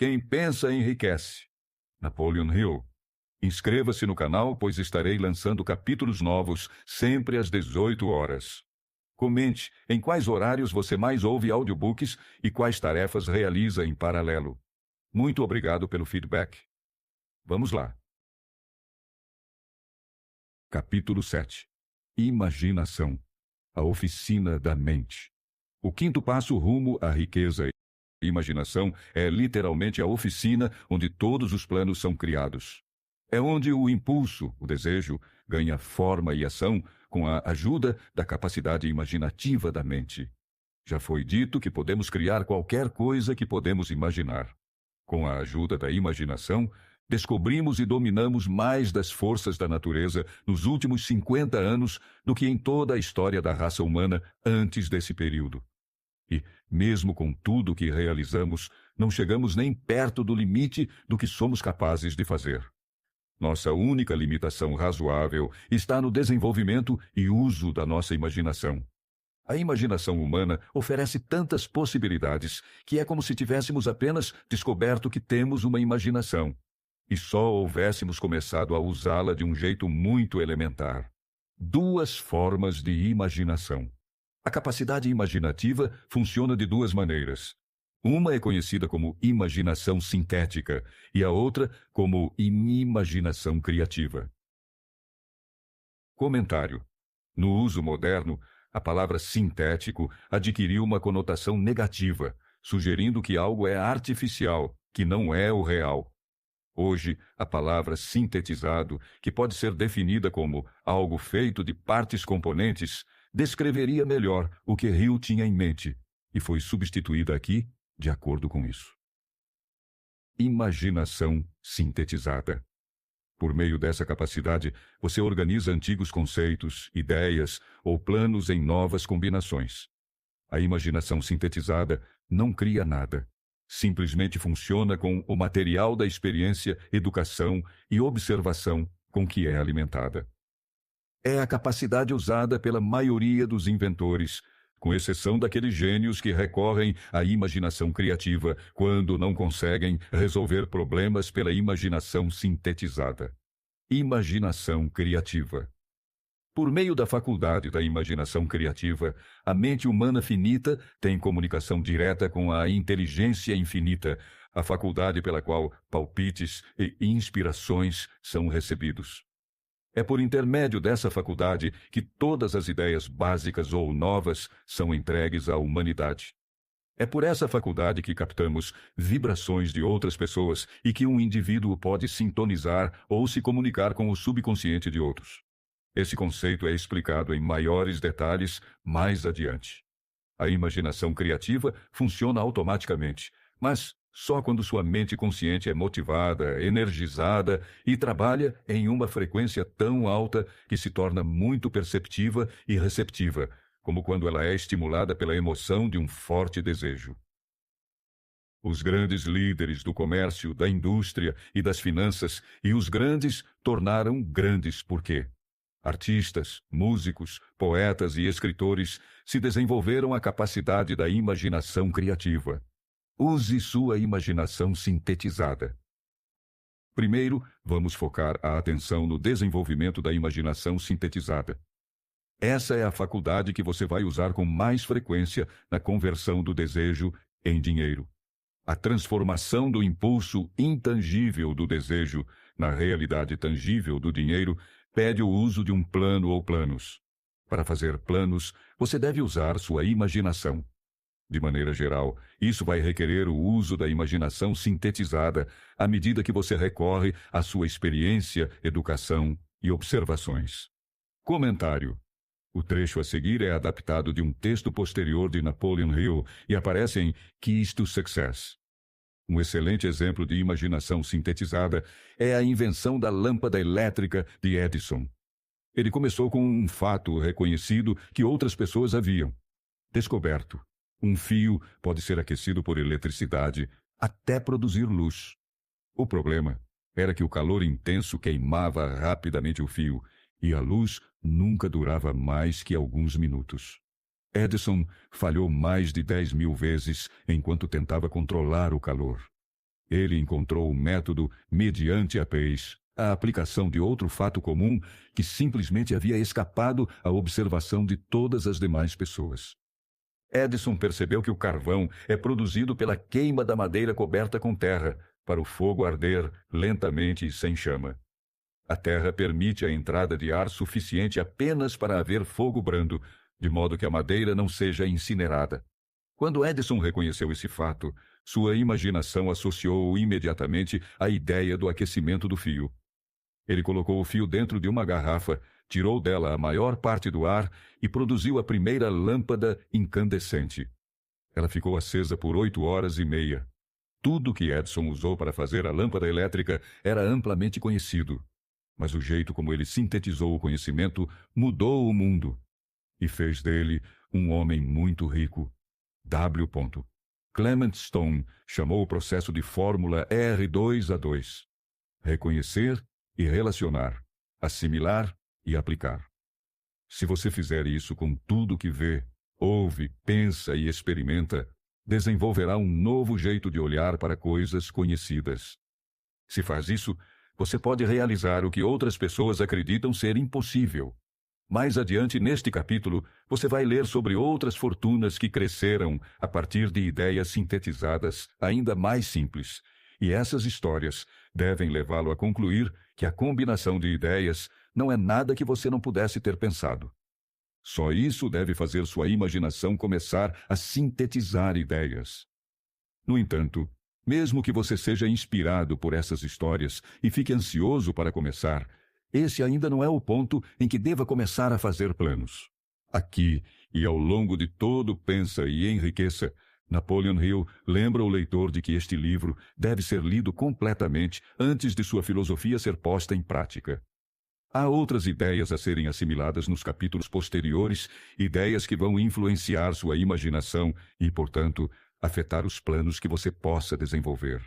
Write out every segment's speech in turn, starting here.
Quem pensa enriquece. Napoleon Hill. Inscreva-se no canal, pois estarei lançando capítulos novos sempre às 18 horas. Comente em quais horários você mais ouve audiobooks e quais tarefas realiza em paralelo. Muito obrigado pelo feedback. Vamos lá. Capítulo 7. Imaginação. A oficina da mente. O quinto passo rumo à riqueza. Imaginação é literalmente a oficina onde todos os planos são criados. É onde o impulso, o desejo, ganha forma e ação com a ajuda da capacidade imaginativa da mente. Já foi dito que podemos criar qualquer coisa que podemos imaginar. Com a ajuda da imaginação, descobrimos e dominamos mais das forças da natureza nos últimos 50 anos do que em toda a história da raça humana antes desse período. E, mesmo com tudo que realizamos, não chegamos nem perto do limite do que somos capazes de fazer. Nossa única limitação razoável está no desenvolvimento e uso da nossa imaginação. A imaginação humana oferece tantas possibilidades que é como se tivéssemos apenas descoberto que temos uma imaginação, e só houvéssemos começado a usá-la de um jeito muito elementar. Duas formas de imaginação. A capacidade imaginativa funciona de duas maneiras. Uma é conhecida como imaginação sintética e a outra como imaginação criativa. Comentário. No uso moderno, a palavra sintético adquiriu uma conotação negativa, sugerindo que algo é artificial, que não é o real. Hoje, a palavra sintetizado, que pode ser definida como algo feito de partes componentes, descreveria melhor o que Hill tinha em mente, e foi substituída aqui de acordo com isso. Imaginação sintetizada. Por meio dessa capacidade, você organiza antigos conceitos, ideias ou planos em novas combinações. A imaginação sintetizada não cria nada. Simplesmente funciona com o material da experiência, educação e observação com que é alimentada. É a capacidade usada pela maioria dos inventores, com exceção daqueles gênios que recorrem à imaginação criativa quando não conseguem resolver problemas pela imaginação sintetizada. Imaginação criativa. Por meio da faculdade da imaginação criativa, a mente humana finita tem comunicação direta com a inteligência infinita, a faculdade pela qual palpites e inspirações são recebidos. É por intermédio dessa faculdade que todas as ideias básicas ou novas são entregues à humanidade. É por essa faculdade que captamos vibrações de outras pessoas e que um indivíduo pode sintonizar ou se comunicar com o subconsciente de outros. Esse conceito é explicado em maiores detalhes mais adiante. A imaginação criativa funciona automaticamente, mas só quando sua mente consciente é motivada, energizada e trabalha em uma frequência tão alta que se torna muito perceptiva e receptiva, como quando ela é estimulada pela emoção de um forte desejo. Os grandes líderes do comércio, da indústria e das finanças e os grandes tornaram grandes porque artistas, músicos, poetas e escritores se desenvolveram a capacidade da imaginação criativa. Use sua imaginação sintetizada. Primeiro, vamos focar a atenção no desenvolvimento da imaginação sintetizada. Essa é a faculdade que você vai usar com mais frequência na conversão do desejo em dinheiro. A transformação do impulso intangível do desejo na realidade tangível do dinheiro pede o uso de um plano ou planos. Para fazer planos, você deve usar sua imaginação. De maneira geral, isso vai requerer o uso da imaginação sintetizada à medida que você recorre à sua experiência, educação e observações. Comentário. O trecho a seguir é adaptado de um texto posterior de Napoleon Hill e aparece em Keys to Success. Um excelente exemplo de imaginação sintetizada é a invenção da lâmpada elétrica de Edison. Ele começou com um fato reconhecido que outras pessoas haviam descoberto. Um fio pode ser aquecido por eletricidade até produzir luz. O problema era que o calor intenso queimava rapidamente o fio e a luz nunca durava mais que alguns minutos. Edison falhou mais de 10.000 vezes enquanto tentava controlar o calor. Ele encontrou o método mediante a Pace, a aplicação de outro fato comum que simplesmente havia escapado à observação de todas as demais pessoas. Edison percebeu que o carvão é produzido pela queima da madeira coberta com terra, para o fogo arder lentamente e sem chama. A terra permite a entrada de ar suficiente apenas para haver fogo brando, de modo que a madeira não seja incinerada. Quando Edison reconheceu esse fato, sua imaginação associou imediatamente a ideia do aquecimento do fio. Ele colocou o fio dentro de uma garrafa, tirou dela a maior parte do ar e produziu a primeira lâmpada incandescente. Ela ficou acesa por 8 horas e meia. Tudo que Edison usou para fazer a lâmpada elétrica era amplamente conhecido. Mas o jeito como ele sintetizou o conhecimento mudou o mundo e fez dele um homem muito rico. W. Clement Stone chamou o processo de fórmula R2A2. Reconhecer e relacionar, assimilar e aplicar. Se você fizer isso com tudo que vê, ouve, pensa e experimenta, desenvolverá um novo jeito de olhar para coisas conhecidas. Se faz isso, você pode realizar o que outras pessoas acreditam ser impossível. Mais adiante, neste capítulo, você vai ler sobre outras fortunas que cresceram a partir de ideias sintetizadas ainda mais simples. E essas histórias devem levá-lo a concluir que a combinação de ideias não é nada que você não pudesse ter pensado. Só isso deve fazer sua imaginação começar a sintetizar ideias. No entanto, mesmo que você seja inspirado por essas histórias e fique ansioso para começar, esse ainda não é o ponto em que deva começar a fazer planos. Aqui, e ao longo de todo Pensa e Enriqueça, Napoleon Hill lembra o leitor de que este livro deve ser lido completamente antes de sua filosofia ser posta em prática. Há outras ideias a serem assimiladas nos capítulos posteriores, ideias que vão influenciar sua imaginação e, portanto, afetar os planos que você possa desenvolver.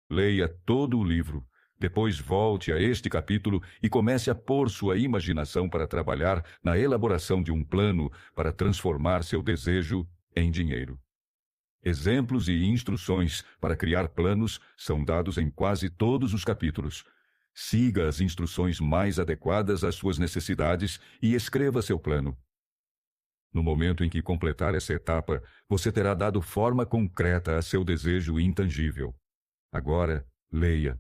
Leia todo o livro. Depois volte a este capítulo e comece a pôr sua imaginação para trabalhar na elaboração de um plano para transformar seu desejo em dinheiro. Exemplos e instruções para criar planos são dados em quase todos os capítulos. Siga as instruções mais adequadas às suas necessidades e escreva seu plano. No momento em que completar essa etapa, você terá dado forma concreta a seu desejo intangível. Agora, leia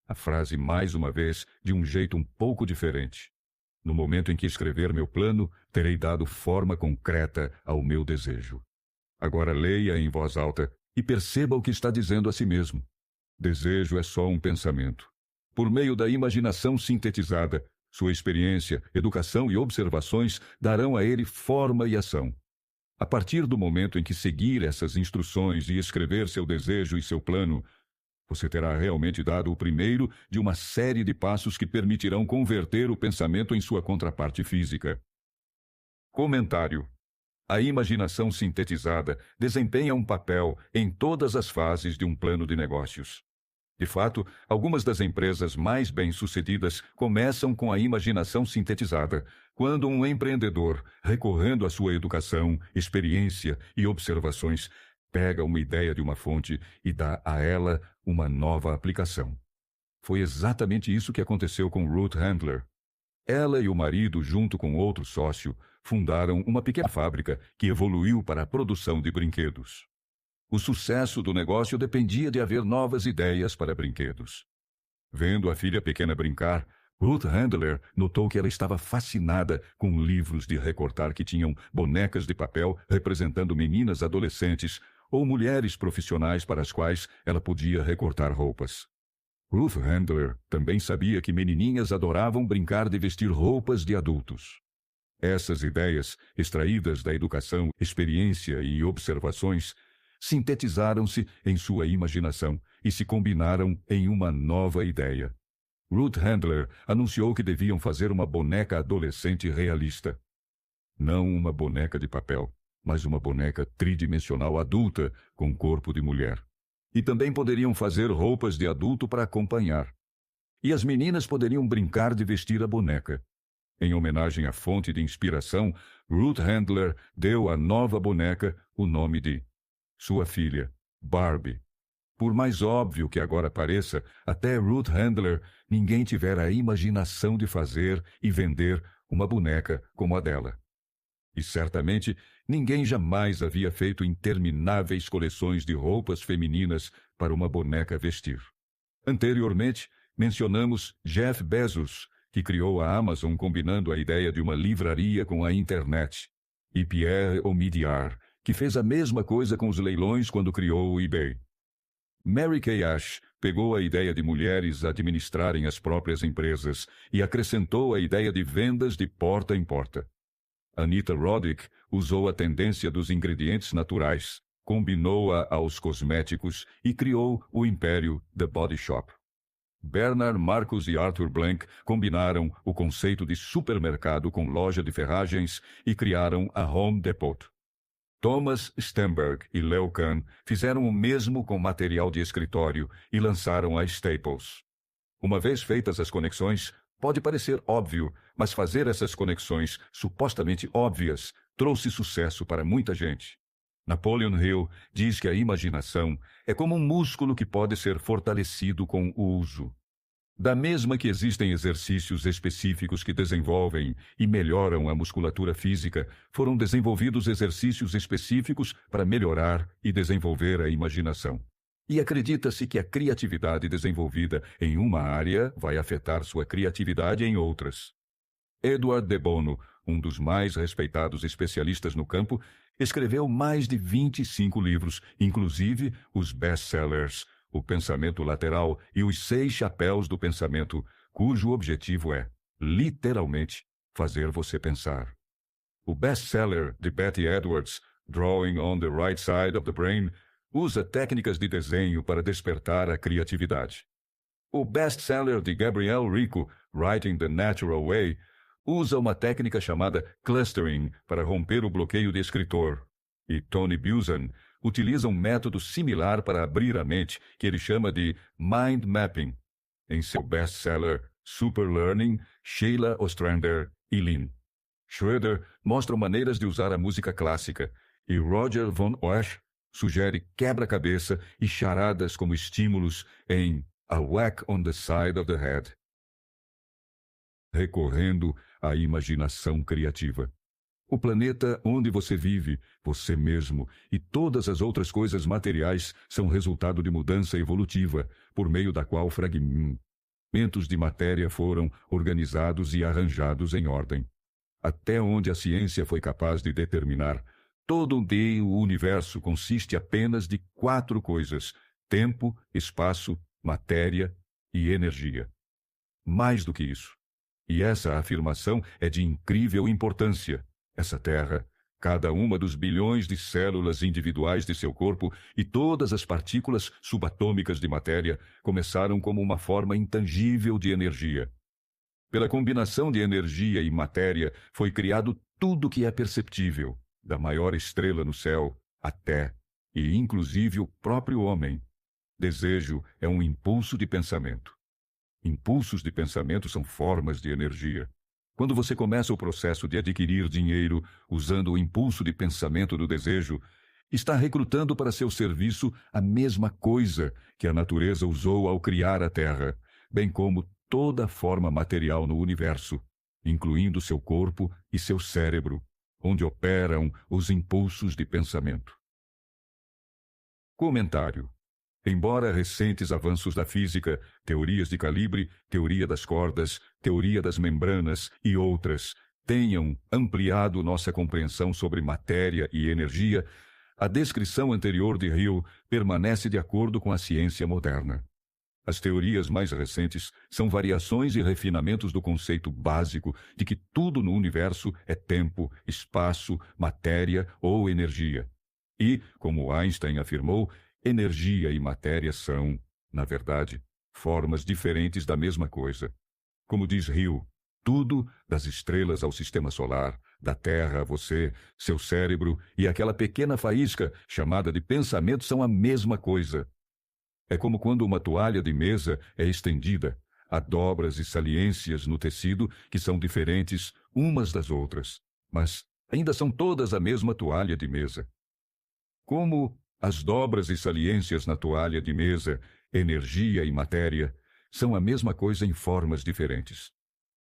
a frase mais uma vez de um jeito um pouco diferente. No momento em que escrever meu plano, terei dado forma concreta ao meu desejo. Agora leia em voz alta e perceba o que está dizendo a si mesmo. Desejo é só um pensamento. Por meio da imaginação sintetizada, sua experiência, educação e observações darão a ele forma e ação. A partir do momento em que seguir essas instruções e escrever seu desejo e seu plano, você terá realmente dado o primeiro de uma série de passos que permitirão converter o pensamento em sua contraparte física. Comentário. A imaginação sintetizada desempenha um papel em todas as fases de um plano de negócios. De fato, algumas das empresas mais bem-sucedidas começam com a imaginação sintetizada, quando um empreendedor, recorrendo à sua educação, experiência e observações, pega uma ideia de uma fonte e dá a ela uma nova aplicação. Foi exatamente isso que aconteceu com Ruth Handler. Ela e o marido, junto com outro sócio, fundaram uma pequena fábrica que evoluiu para a produção de brinquedos. O sucesso do negócio dependia de haver novas ideias para brinquedos. Vendo a filha pequena brincar, Ruth Handler notou que ela estava fascinada com livros de recortar que tinham bonecas de papel representando meninas adolescentes ou mulheres profissionais para as quais ela podia recortar roupas. Ruth Handler também sabia que menininhas adoravam brincar de vestir roupas de adultos. Essas ideias, extraídas da educação, experiência e observações, sintetizaram-se em sua imaginação e se combinaram em uma nova ideia. Ruth Handler anunciou que deviam fazer uma boneca adolescente realista. Não uma boneca de papel, mas uma boneca tridimensional adulta com corpo de mulher. E também poderiam fazer roupas de adulto para acompanhar. E as meninas poderiam brincar de vestir a boneca. Em homenagem à fonte de inspiração, Ruth Handler deu à nova boneca o nome de sua filha, Barbie. Por mais óbvio que agora pareça, até Ruth Handler, ninguém tivera a imaginação de fazer e vender uma boneca como a dela. E certamente ninguém jamais havia feito intermináveis coleções de roupas femininas para uma boneca vestir. Anteriormente, mencionamos Jeff Bezos, que criou a Amazon combinando a ideia de uma livraria com a internet, e Pierre Omidyar, que fez a mesma coisa com os leilões quando criou o eBay. Mary Kay Ash pegou a ideia de mulheres administrarem as próprias empresas e acrescentou a ideia de vendas de porta em porta. Anita Roddick usou a tendência dos ingredientes naturais, combinou-a aos cosméticos e criou o império The Body Shop. Bernard Marcus e Arthur Blank combinaram o conceito de supermercado com loja de ferragens e criaram a Home Depot. Thomas Stenberg e Leo Kahn fizeram o mesmo com material de escritório e lançaram a Staples. Uma vez feitas as conexões, pode parecer óbvio, mas fazer essas conexões supostamente óbvias trouxe sucesso para muita gente. Napoleon Hill diz que a imaginação é como um músculo que pode ser fortalecido com o uso. Da mesma que existem exercícios específicos que desenvolvem e melhoram a musculatura física, foram desenvolvidos exercícios específicos para melhorar e desenvolver a imaginação. E acredita-se que a criatividade desenvolvida em uma área vai afetar sua criatividade em outras. Edward de Bono, um dos mais respeitados especialistas no campo, escreveu mais de 25 livros, inclusive os best-sellers, O Pensamento Lateral e Os 6 Chapéus do Pensamento, cujo objetivo é, literalmente, fazer você pensar. O best-seller de Betty Edwards, Drawing on the Right Side of the Brain, usa técnicas de desenho para despertar a criatividade. O best-seller de Gabrielle Rico, Writing the Natural Way, usa uma técnica chamada clustering para romper o bloqueio de escritor. E Tony Buzan utiliza um método similar para abrir a mente, que ele chama de mind mapping. Em seu best-seller Super Learning, Sheila Ostrander e Lynn Schroeder mostram maneiras de usar a música clássica, e Roger von Oesch sugere quebra-cabeça e charadas como estímulos em A Whack on the Side of the Head. Recorrendo à imaginação criativa. O planeta onde você vive, você mesmo e todas as outras coisas materiais são resultado de mudança evolutiva, por meio da qual fragmentos de matéria foram organizados e arranjados em ordem. Até onde a ciência foi capaz de determinar, todo o universo consiste apenas de 4 coisas: tempo, espaço, matéria e energia. Mais do que isso. E essa afirmação é de incrível importância. Essa Terra, cada uma dos bilhões de células individuais de seu corpo e todas as partículas subatômicas de matéria começaram como uma forma intangível de energia. Pela combinação de energia e matéria foi criado tudo que é perceptível, da maior estrela no céu até, e inclusive o próprio homem. Desejo é um impulso de pensamento. Impulsos de pensamento são formas de energia. Quando você começa o processo de adquirir dinheiro usando o impulso de pensamento do desejo, está recrutando para seu serviço a mesma coisa que a natureza usou ao criar a Terra, bem como toda a forma material no universo, incluindo seu corpo e seu cérebro, onde operam os impulsos de pensamento. Comentário. Embora recentes avanços da física, teorias de calibre, teoria das cordas, teoria das membranas e outras tenham ampliado nossa compreensão sobre matéria e energia, a descrição anterior de Hill permanece de acordo com a ciência moderna. As teorias mais recentes são variações e refinamentos do conceito básico de que tudo no universo é tempo, espaço, matéria ou energia. E, como Einstein afirmou, energia e matéria são, na verdade, formas diferentes da mesma coisa. Como diz Hill, tudo, das estrelas ao sistema solar, da Terra a você, seu cérebro e aquela pequena faísca chamada de pensamento são a mesma coisa. É como quando uma toalha de mesa é estendida. Há dobras e saliências no tecido que são diferentes umas das outras, mas ainda são todas a mesma toalha de mesa. Como As dobras e saliências na toalha de mesa, energia e matéria, são a mesma coisa em formas diferentes.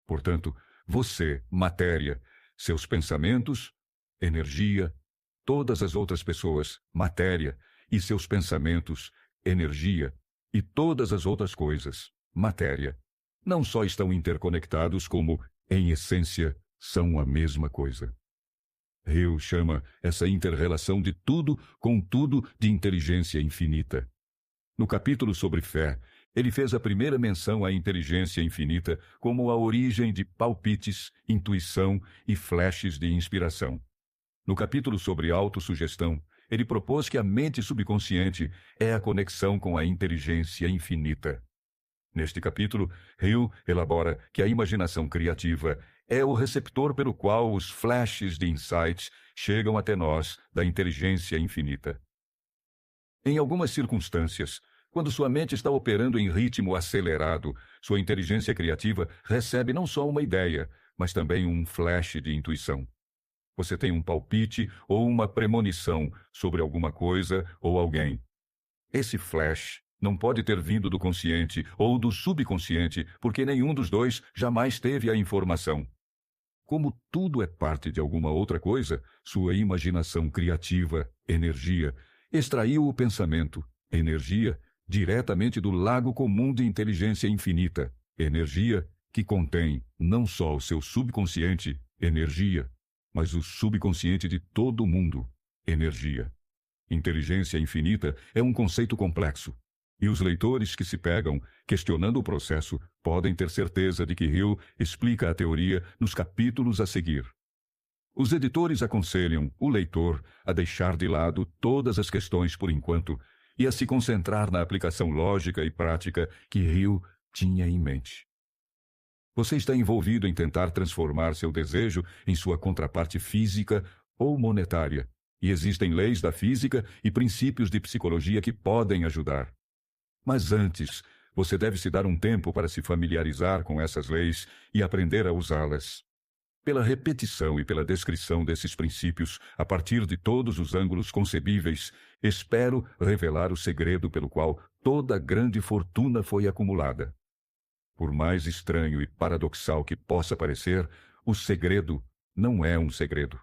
Portanto, você, matéria, seus pensamentos, energia, todas as outras pessoas, matéria, e seus pensamentos, energia, e todas as outras coisas, matéria, não só estão interconectados como, em essência, são a mesma coisa. Hill chama essa inter-relação de tudo com tudo de inteligência infinita. No capítulo sobre fé, ele fez a primeira menção à inteligência infinita como a origem de palpites, intuição e flashes de inspiração. No capítulo sobre autossugestão, ele propôs que a mente subconsciente é a conexão com a inteligência infinita. Neste capítulo, Hill elabora que a imaginação criativa é o receptor pelo qual os flashes de insights chegam até nós da inteligência infinita. Em algumas circunstâncias, quando sua mente está operando em ritmo acelerado, sua inteligência criativa recebe não só uma ideia, mas também um flash de intuição. Você tem um palpite ou uma premonição sobre alguma coisa ou alguém. Esse flash não pode ter vindo do consciente ou do subconsciente, porque nenhum dos dois jamais teve a informação. Como tudo é parte de alguma outra coisa, sua imaginação criativa, energia, extraiu o pensamento, energia, diretamente do lago comum de inteligência infinita, energia que contém não só o seu subconsciente, energia, mas o subconsciente de todo o mundo, energia. Inteligência infinita é um conceito complexo, e os leitores que se pegam questionando o processo podem ter certeza de que Hill explica a teoria nos capítulos a seguir. Os editores aconselham o leitor a deixar de lado todas as questões por enquanto e a se concentrar na aplicação lógica e prática que Hill tinha em mente. Você está envolvido em tentar transformar seu desejo em sua contraparte física ou monetária, e existem leis da física e princípios de psicologia que podem ajudar. Mas antes, você deve se dar um tempo para se familiarizar com essas leis e aprender a usá-las. Pela repetição e pela descrição desses princípios, a partir de todos os ângulos concebíveis, espero revelar o segredo pelo qual toda grande fortuna foi acumulada. Por mais estranho e paradoxal que possa parecer, o segredo não é um segredo.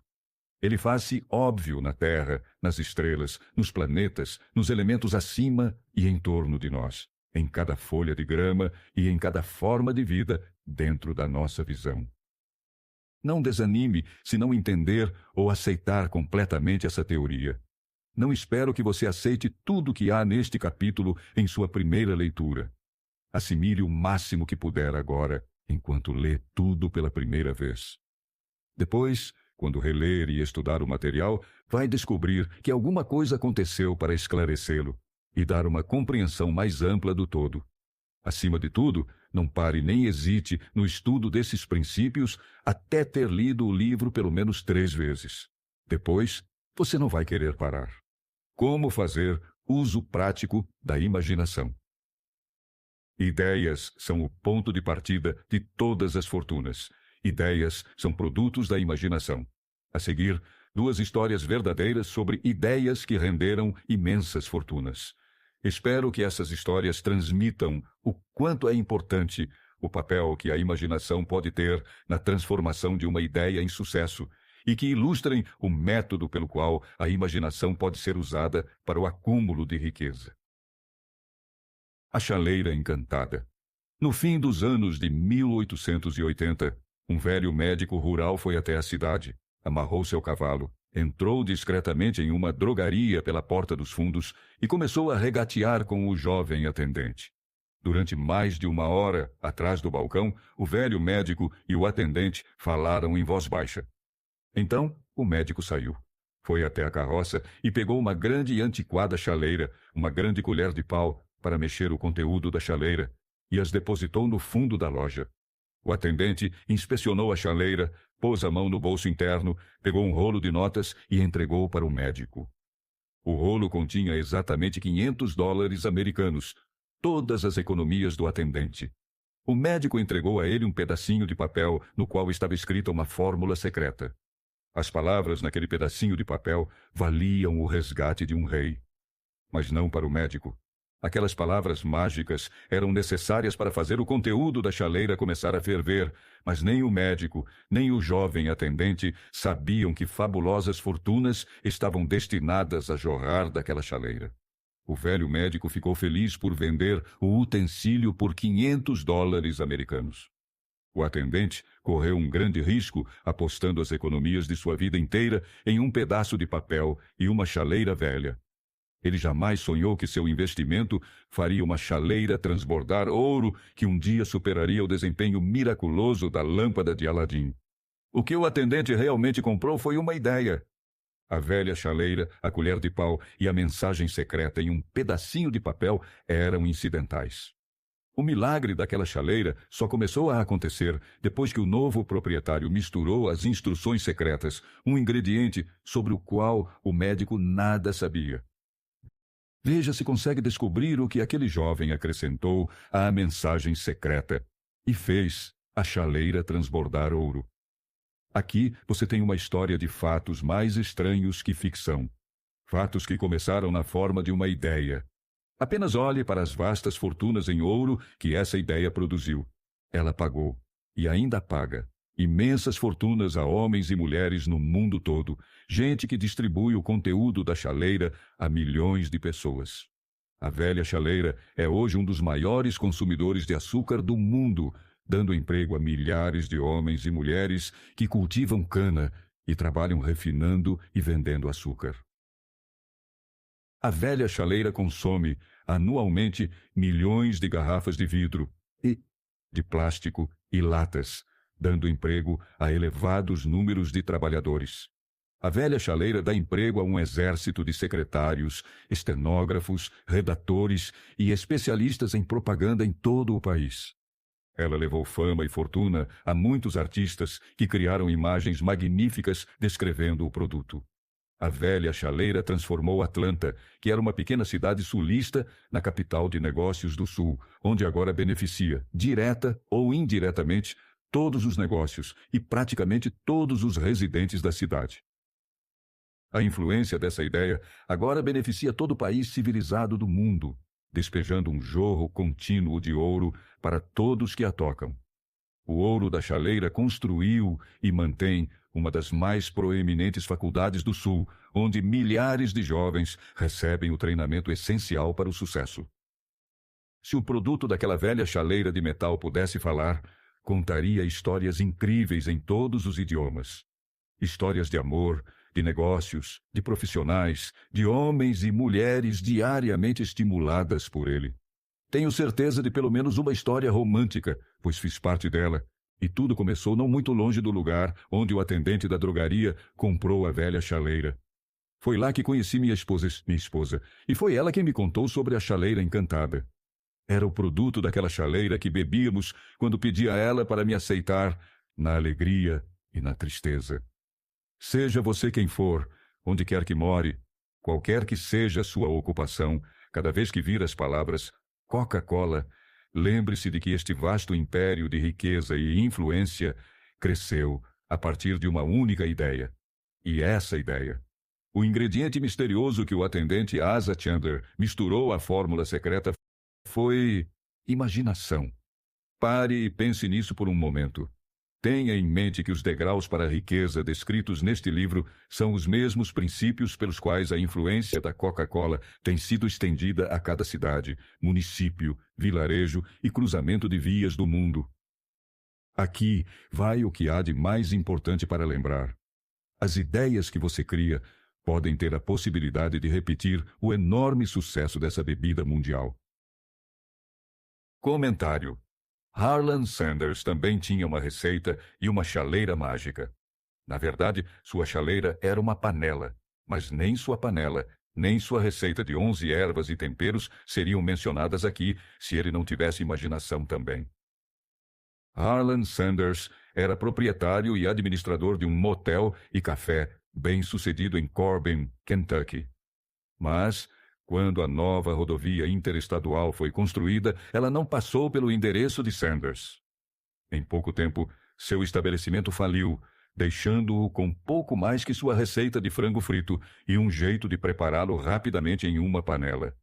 Ele faz-se óbvio na Terra, nas estrelas, nos planetas, nos elementos acima e em torno de nós, em cada folha de grama e em cada forma de vida dentro da nossa visão. Não desanime se não entender ou aceitar completamente essa teoria. Não espero que você aceite tudo que há neste capítulo em sua primeira leitura. Assimile o máximo que puder agora, enquanto lê tudo pela primeira vez. Depois, quando reler e estudar o material, vai descobrir que alguma coisa aconteceu para esclarecê-lo e dar uma compreensão mais ampla do todo. Acima de tudo, não pare nem hesite no estudo desses princípios até ter lido o livro pelo menos 3 vezes. Depois, você não vai querer parar. Como fazer uso prático da imaginação? Ideias são o ponto de partida de todas as fortunas. Ideias são produtos da imaginação. A seguir, 2 histórias verdadeiras sobre ideias que renderam imensas fortunas. Espero que essas histórias transmitam o quanto é importante o papel que a imaginação pode ter na transformação de uma ideia em sucesso e que ilustrem o método pelo qual a imaginação pode ser usada para o acúmulo de riqueza. A Chaleira Encantada. No fim dos anos de 1880, um velho médico rural foi até a cidade, amarrou seu cavalo, entrou discretamente em uma drogaria pela porta dos fundos e começou a regatear com o jovem atendente. Durante mais de 1 hora, atrás do balcão, o velho médico e o atendente falaram em voz baixa. Então, o médico saiu. Foi até a carroça e pegou uma grande e antiquada chaleira, uma grande colher de pau, para mexer o conteúdo da chaleira, e as depositou no fundo da loja. O atendente inspecionou a chaleira, pôs a mão no bolso interno, pegou um rolo de notas e entregou para o médico. O rolo continha exatamente $500 americanos, todas as economias do atendente. O médico entregou a ele um pedacinho de papel no qual estava escrita uma fórmula secreta. As palavras naquele pedacinho de papel valiam o resgate de um rei. mas não para o médico. Aquelas palavras mágicas eram necessárias para fazer o conteúdo da chaleira começar a ferver, mas nem o médico, nem o jovem atendente sabiam que fabulosas fortunas estavam destinadas a jorrar daquela chaleira. O velho médico ficou feliz por vender o utensílio por $500 americanos. O atendente correu um grande risco apostando as economias de sua vida inteira em um pedaço de papel e uma chaleira velha. Ele jamais sonhou que seu investimento faria uma chaleira transbordar ouro que um dia superaria o desempenho miraculoso da lâmpada de Aladim. O que o atendente realmente comprou foi uma ideia. A velha chaleira, a colher de pau e a mensagem secreta em um pedacinho de papel eram incidentais. O milagre daquela chaleira só começou a acontecer depois que o novo proprietário misturou as instruções secretas, um ingrediente sobre o qual o médico nada sabia. Veja se consegue descobrir o que aquele jovem acrescentou à mensagem secreta e fez a chaleira transbordar ouro. Aqui você tem uma história de fatos mais estranhos que ficção. Fatos que começaram na forma de uma ideia. Apenas olhe para as vastas fortunas em ouro que essa ideia produziu. Ela pagou, e ainda paga, imensas fortunas a homens e mulheres no mundo todo, gente que distribui o conteúdo da chaleira a milhões de pessoas. A velha chaleira é hoje um dos maiores consumidores de açúcar do mundo, dando emprego a milhares de homens e mulheres que cultivam cana e trabalham refinando e vendendo açúcar. A velha chaleira consome, anualmente, milhões de garrafas de vidro e de plástico e latas, dando emprego a elevados números de trabalhadores. A velha chaleira dá emprego a um exército de secretários, estenógrafos, redatores e especialistas em propaganda em todo o país. Ela levou fama e fortuna a muitos artistas que criaram imagens magníficas descrevendo o produto. A velha chaleira transformou Atlanta, que era uma pequena cidade sulista, na capital de negócios do sul, onde agora beneficia, direta ou indiretamente, todos os negócios e praticamente todos os residentes da cidade. A influência dessa ideia agora beneficia todo o país civilizado do mundo, despejando um jorro contínuo de ouro para todos que a tocam. O ouro da chaleira construiu e mantém uma das mais proeminentes faculdades do Sul, onde milhares de jovens recebem o treinamento essencial para o sucesso. Se o produto daquela velha chaleira de metal pudesse falar, contaria histórias incríveis em todos os idiomas. Histórias de amor, de negócios, de profissionais, de homens e mulheres diariamente estimuladas por ele. Tenho certeza de pelo menos uma história romântica, pois fiz parte dela. E tudo começou não muito longe do lugar onde o atendente da drogaria comprou a velha chaleira. Foi lá que conheci minha esposa, e foi ela quem me contou sobre a chaleira encantada. Era o produto daquela chaleira que bebíamos quando pedi a ela para me aceitar na alegria e na tristeza. Seja você quem for, onde quer que more, qualquer que seja a sua ocupação, cada vez que vir as palavras Coca-Cola, lembre-se de que este vasto império de riqueza e influência cresceu a partir de uma única ideia. E essa ideia, o ingrediente misterioso que o atendente Asa Chandler misturou à fórmula secreta, foi imaginação. Pare e pense nisso por um momento. Tenha em mente que os degraus para a riqueza descritos neste livro são os mesmos princípios pelos quais a influência da Coca-Cola tem sido estendida a cada cidade, município, vilarejo e cruzamento de vias do mundo. Aqui vai o que há de mais importante para lembrar. As ideias que você cria podem ter a possibilidade de repetir o enorme sucesso dessa bebida mundial. Comentário. Harlan Sanders também tinha uma receita e uma chaleira mágica. Na verdade, sua chaleira era uma panela, mas nem sua panela, nem sua receita de 11 ervas e temperos seriam mencionadas aqui se ele não tivesse imaginação também. Harlan Sanders era proprietário e administrador de um motel e café bem-sucedido em Corbin, Kentucky. Mas, quando a nova rodovia interestadual foi construída, ela não passou pelo endereço de Sanders. Em pouco tempo, seu estabelecimento faliu, deixando-o com pouco mais que sua receita de frango frito e um jeito de prepará-lo rapidamente em uma panela.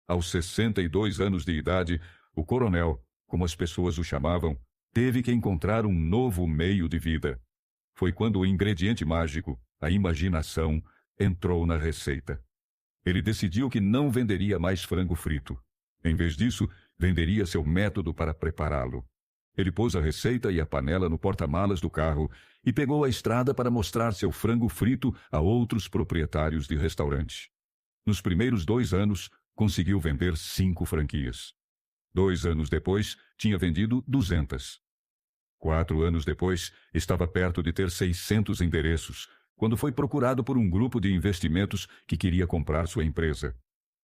Aos 62 anos de idade, o coronel, como as pessoas o chamavam, teve que encontrar um novo meio de vida. Foi quando o ingrediente mágico, a imaginação, entrou na receita. Ele decidiu que não venderia mais frango frito. Em vez disso, venderia seu método para prepará-lo. Ele pôs a receita e a panela no porta-malas do carro e pegou a estrada para mostrar seu frango frito a outros proprietários de restaurante. Nos primeiros 2 anos, conseguiu vender 5 franquias. 2 anos depois, tinha vendido 200. 4 anos depois, estava perto de ter 600 endereços, quando foi procurado por um grupo de investimentos que queria comprar sua empresa.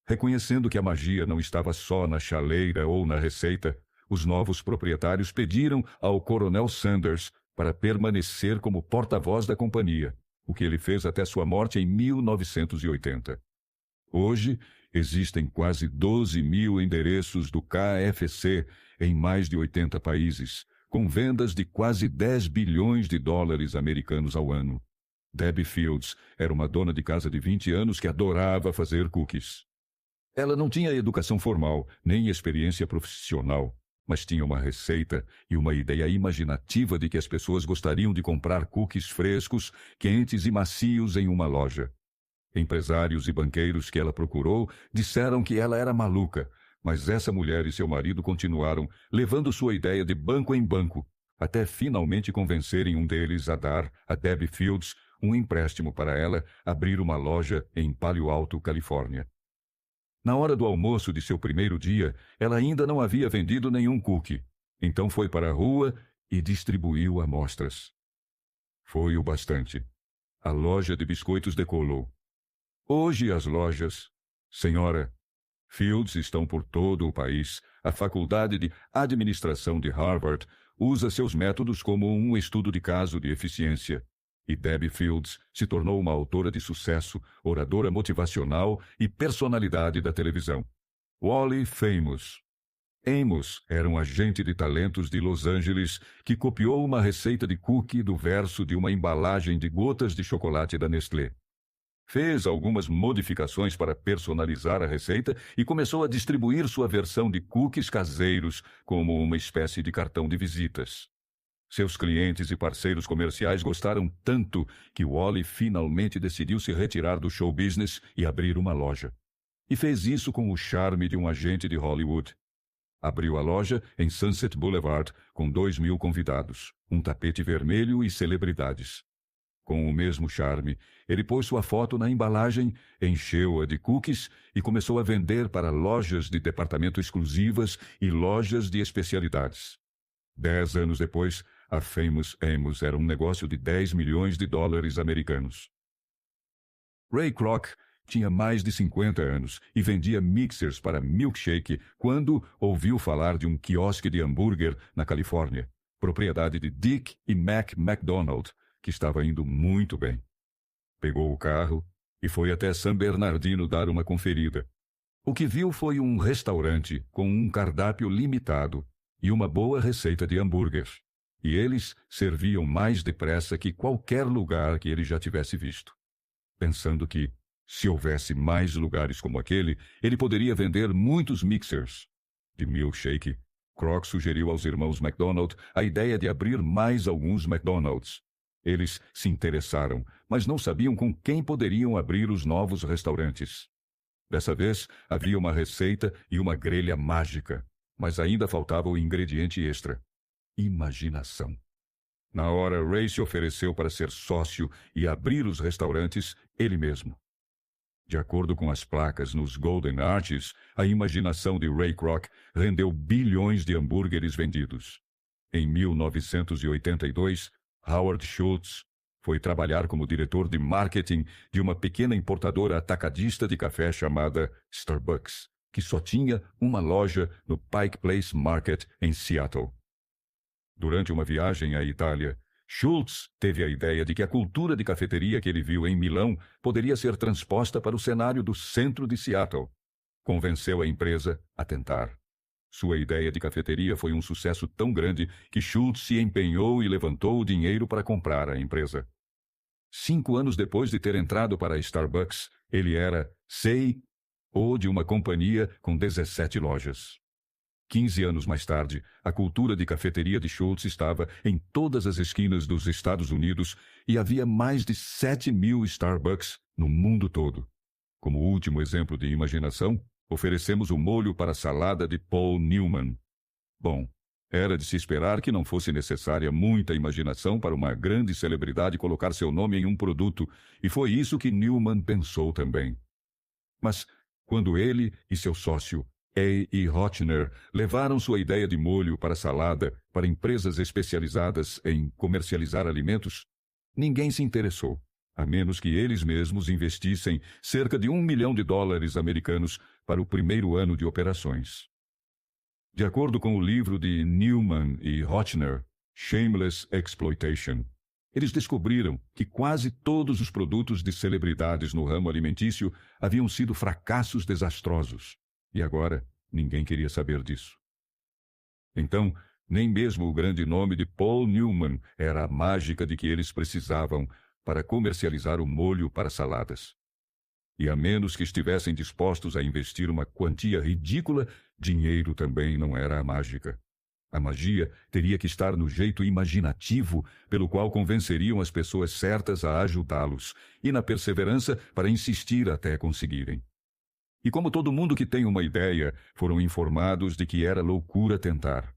Reconhecendo que a magia não estava só na chaleira ou na receita, os novos proprietários pediram ao Coronel Sanders para permanecer como porta-voz da companhia, o que ele fez até sua morte em 1980. Hoje, existem quase 12.000 endereços do KFC em mais de 80 países, com vendas de quase 10 bilhões de dólares americanos ao ano. Debbie Fields era uma dona de casa de 20 anos que adorava fazer cookies. Ela não tinha educação formal, nem experiência profissional, mas tinha uma receita e uma ideia imaginativa de que as pessoas gostariam de comprar cookies frescos, quentes e macios em uma loja. Empresários e banqueiros que ela procurou disseram que ela era maluca, mas essa mulher e seu marido continuaram, levando sua ideia de banco em banco, até finalmente convencerem um deles a dar a Debbie Fields um empréstimo para ela abrir uma loja em Palo Alto, Califórnia. Na hora do almoço de seu primeiro dia, ela ainda não havia vendido nenhum cookie, então foi para a rua e distribuiu amostras. Foi o bastante. A loja de biscoitos decolou. Hoje as lojas, senhora, Fields estão por todo o país. A Faculdade de Administração de Harvard usa seus métodos como um estudo de caso de eficiência. E Debbie Fields se tornou uma autora de sucesso, oradora motivacional e personalidade da televisão. Wally Famous. Amos era um agente de talentos de Los Angeles que copiou uma receita de cookie do verso de uma embalagem de gotas de chocolate da Nestlé. Fez algumas modificações para personalizar a receita e começou a distribuir sua versão de cookies caseiros como uma espécie de cartão de visitas. Seus clientes e parceiros comerciais gostaram tanto que Wally finalmente decidiu se retirar do show business e abrir uma loja. E fez isso com o charme de um agente de Hollywood. Abriu a loja em Sunset Boulevard com 2.000 convidados, um tapete vermelho e celebridades. Com o mesmo charme, ele pôs sua foto na embalagem, encheu-a de cookies e começou a vender para lojas de departamento exclusivas e lojas de especialidades. 10 anos depois, a Famous Amos era um negócio de 10 milhões de dólares americanos. Ray Kroc tinha mais de 50 anos e vendia mixers para milkshake quando ouviu falar de um quiosque de hambúrguer na Califórnia, propriedade de Dick e Mac McDonald, que estava indo muito bem. Pegou o carro e foi até San Bernardino dar uma conferida. O que viu foi um restaurante com um cardápio limitado e uma boa receita de hambúrguer. E eles serviam mais depressa que qualquer lugar que ele já tivesse visto. Pensando que, se houvesse mais lugares como aquele, ele poderia vender muitos mixers de milkshake. Kroc sugeriu aos irmãos McDonald a ideia de abrir mais alguns McDonald's. Eles se interessaram, mas não sabiam com quem poderiam abrir os novos restaurantes. Dessa vez, havia uma receita e uma grelha mágica, mas ainda faltava o ingrediente extra: imaginação. Na hora, Ray se ofereceu para ser sócio e abrir os restaurantes ele mesmo. De acordo com as placas nos Golden Arches, a imaginação de Ray Kroc rendeu bilhões de hambúrgueres vendidos. Em 1982, Howard Schultz foi trabalhar como diretor de marketing de uma pequena importadora atacadista de café chamada Starbucks, que só tinha uma loja no Pike Place Market, em Seattle. Durante uma viagem à Itália, Schultz teve a ideia de que a cultura de cafeteria que ele viu em Milão poderia ser transposta para o cenário do centro de Seattle. Convenceu a empresa a tentar. Sua ideia de cafeteria foi um sucesso tão grande que Schultz se empenhou e levantou o dinheiro para comprar a empresa. 5 anos depois de ter entrado para a Starbucks, ele era CEO de uma companhia com 17 lojas. 15 anos mais tarde, a cultura de cafeteria de Schultz estava em todas as esquinas dos Estados Unidos e havia mais de 7.000 Starbucks no mundo todo. Como último exemplo de imaginação, oferecemos o molho para a salada de Paul Newman. Bom, era de se esperar que não fosse necessária muita imaginação para uma grande celebridade colocar seu nome em um produto, e foi isso que Newman pensou também. Mas, quando ele e seu sócio, A.E. Hotchner, levaram sua ideia de molho para salada para empresas especializadas em comercializar alimentos, ninguém se interessou, a menos que eles mesmos investissem cerca de $1 milhão americanos para o primeiro ano de operações. De acordo com o livro de Newman e Hotchner, Shameless Exploitation, eles descobriram que quase todos os produtos de celebridades no ramo alimentício haviam sido fracassos desastrosos. E agora, ninguém queria saber disso. Então, nem mesmo o grande nome de Paul Newman era a mágica de que eles precisavam para comercializar o molho para saladas. E a menos que estivessem dispostos a investir uma quantia ridícula, dinheiro também não era a mágica. A magia teria que estar no jeito imaginativo pelo qual convenceriam as pessoas certas a ajudá-los e na perseverança para insistir até conseguirem. E como todo mundo que tem uma ideia, foram informados de que era loucura tentar.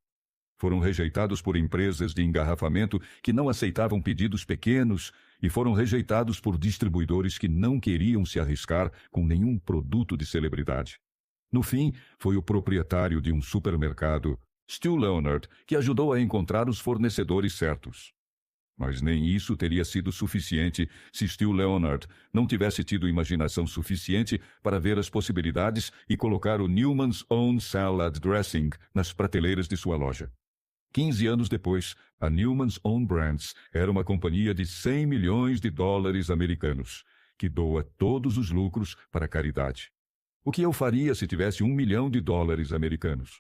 Foram rejeitados por empresas de engarrafamento que não aceitavam pedidos pequenos e foram rejeitados por distribuidores que não queriam se arriscar com nenhum produto de celebridade. No fim, foi o proprietário de um supermercado, Stu Leonard, que ajudou a encontrar os fornecedores certos. Mas nem isso teria sido suficiente se Stu Leonard não tivesse tido imaginação suficiente para ver as possibilidades e colocar o Newman's Own Salad Dressing nas prateleiras de sua loja. 15 anos depois, a Newman's Own Brands era uma companhia de $100 milhões americanos, que doa todos os lucros para a caridade. O que eu faria se tivesse $1 milhão americanos?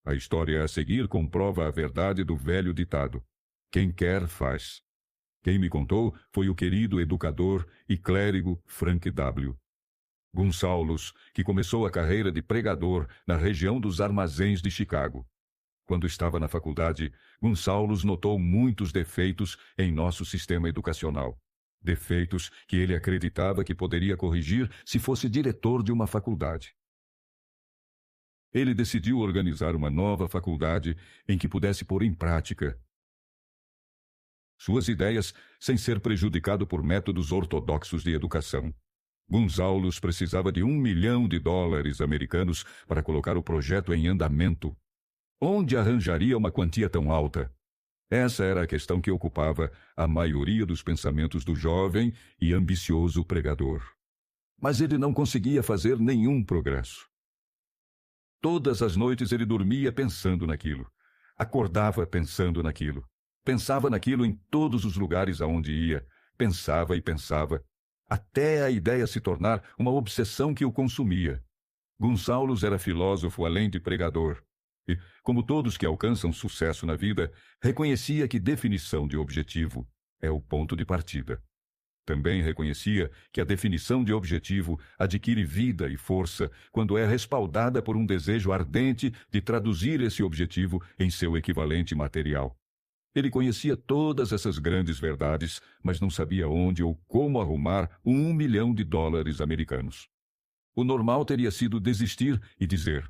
A história a seguir comprova a verdade do velho ditado: quem quer, faz. Quem me contou foi o querido educador e clérigo Frank W. Gonçalves, que começou a carreira de pregador na região dos armazéns de Chicago. Quando estava na faculdade, Gonçalves notou muitos defeitos em nosso sistema educacional. Defeitos que ele acreditava que poderia corrigir se fosse diretor de uma faculdade. Ele decidiu organizar uma nova faculdade em que pudesse pôr em prática suas ideias sem ser prejudicado por métodos ortodoxos de educação. Gonçalves precisava de $1 milhão americanos para colocar o projeto em andamento. Onde arranjaria uma quantia tão alta? Essa era a questão que ocupava a maioria dos pensamentos do jovem e ambicioso pregador. Mas ele não conseguia fazer nenhum progresso. Todas as noites ele dormia pensando naquilo. Acordava pensando naquilo. Pensava naquilo em todos os lugares aonde ia. Pensava e pensava, até a ideia se tornar uma obsessão que o consumia. Gonçalves era filósofo além de pregador. E, como todos que alcançam sucesso na vida, reconhecia que definição de objetivo é o ponto de partida. Também reconhecia que a definição de objetivo adquire vida e força quando é respaldada por um desejo ardente de traduzir esse objetivo em seu equivalente material. Ele conhecia todas essas grandes verdades, mas não sabia onde ou como arrumar $1 milhão americanos. O normal teria sido desistir e dizer: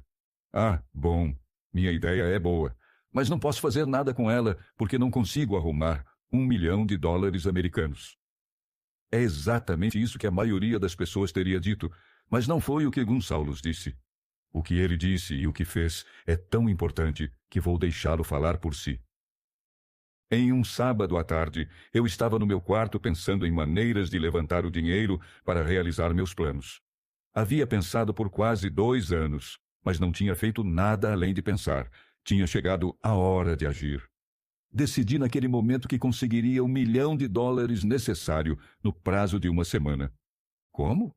bom, minha ideia é boa, mas não posso fazer nada com ela porque não consigo arrumar $1 milhão americanos. É exatamente isso que a maioria das pessoas teria dito, mas não foi o que Gonçalves disse. O que ele disse e o que fez é tão importante que vou deixá-lo falar por si. Em um sábado à tarde, eu estava no meu quarto pensando em maneiras de levantar o dinheiro para realizar meus planos. Havia pensado por quase 2 anos, mas não tinha feito nada além de pensar. Tinha chegado a hora de agir. Decidi naquele momento que conseguiria $1 milhão necessário no prazo de uma semana. Como?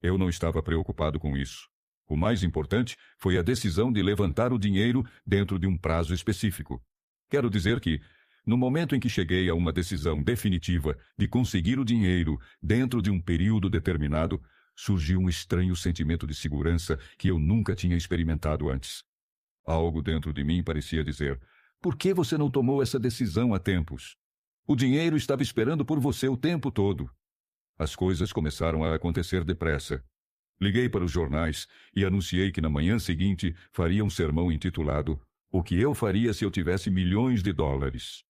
Eu não estava preocupado com isso. O mais importante foi a decisão de levantar o dinheiro dentro de um prazo específico. Quero dizer que, no momento em que cheguei a uma decisão definitiva de conseguir o dinheiro dentro de um período determinado, surgiu um estranho sentimento de segurança que eu nunca tinha experimentado antes. Algo dentro de mim parecia dizer: por que você não tomou essa decisão há tempos? O dinheiro estava esperando por você o tempo todo. As coisas começaram a acontecer depressa. Liguei para os jornais e anunciei que na manhã seguinte faria um sermão intitulado "O que eu faria se eu tivesse milhões de dólares?".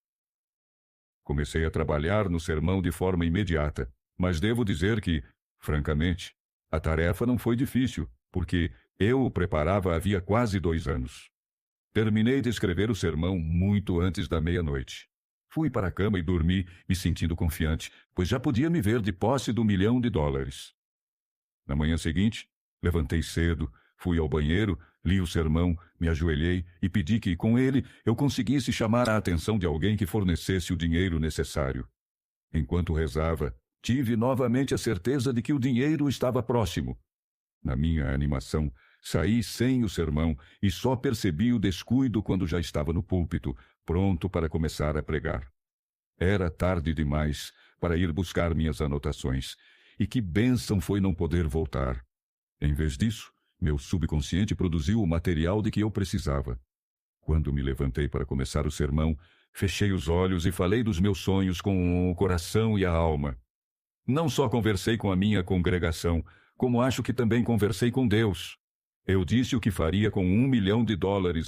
Comecei a trabalhar no sermão de forma imediata, mas devo dizer que, francamente, a tarefa não foi difícil, porque eu o preparava havia quase 2 anos. Terminei de escrever o sermão muito antes da meia-noite. Fui para a cama e dormi, me sentindo confiante, pois já podia me ver de posse do $1 milhão. Na manhã seguinte, levantei cedo, fui ao banheiro, li o sermão, me ajoelhei e pedi que, com ele, eu conseguisse chamar a atenção de alguém que fornecesse o dinheiro necessário. Enquanto rezava, tive novamente a certeza de que o dinheiro estava próximo. Na minha animação, saí sem o sermão e só percebi o descuido quando já estava no púlpito, pronto para começar a pregar. Era tarde demais para ir buscar minhas anotações, e que bênção foi não poder voltar. Em vez disso, meu subconsciente produziu o material de que eu precisava. Quando me levantei para começar o sermão, fechei os olhos e falei dos meus sonhos com o coração e a alma. Não só conversei com a minha congregação, como acho que também conversei com Deus. Eu disse o que faria com $1 milhão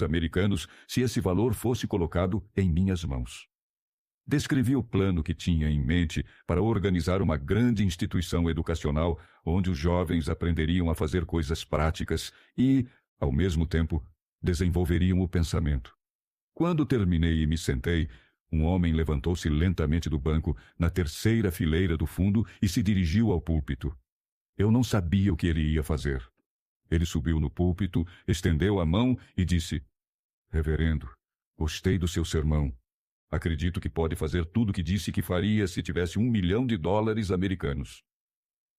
americanos se esse valor fosse colocado em minhas mãos. Descrevi o plano que tinha em mente para organizar uma grande instituição educacional onde os jovens aprenderiam a fazer coisas práticas e, ao mesmo tempo, desenvolveriam o pensamento. Quando terminei e me sentei, um homem levantou-se lentamente do banco na terceira fileira do fundo e se dirigiu ao púlpito. Eu não sabia o que ele ia fazer. Ele subiu no púlpito, estendeu a mão e disse: "Reverendo, gostei do seu sermão. Acredito que pode fazer tudo o que disse que faria se tivesse $1 milhão americanos.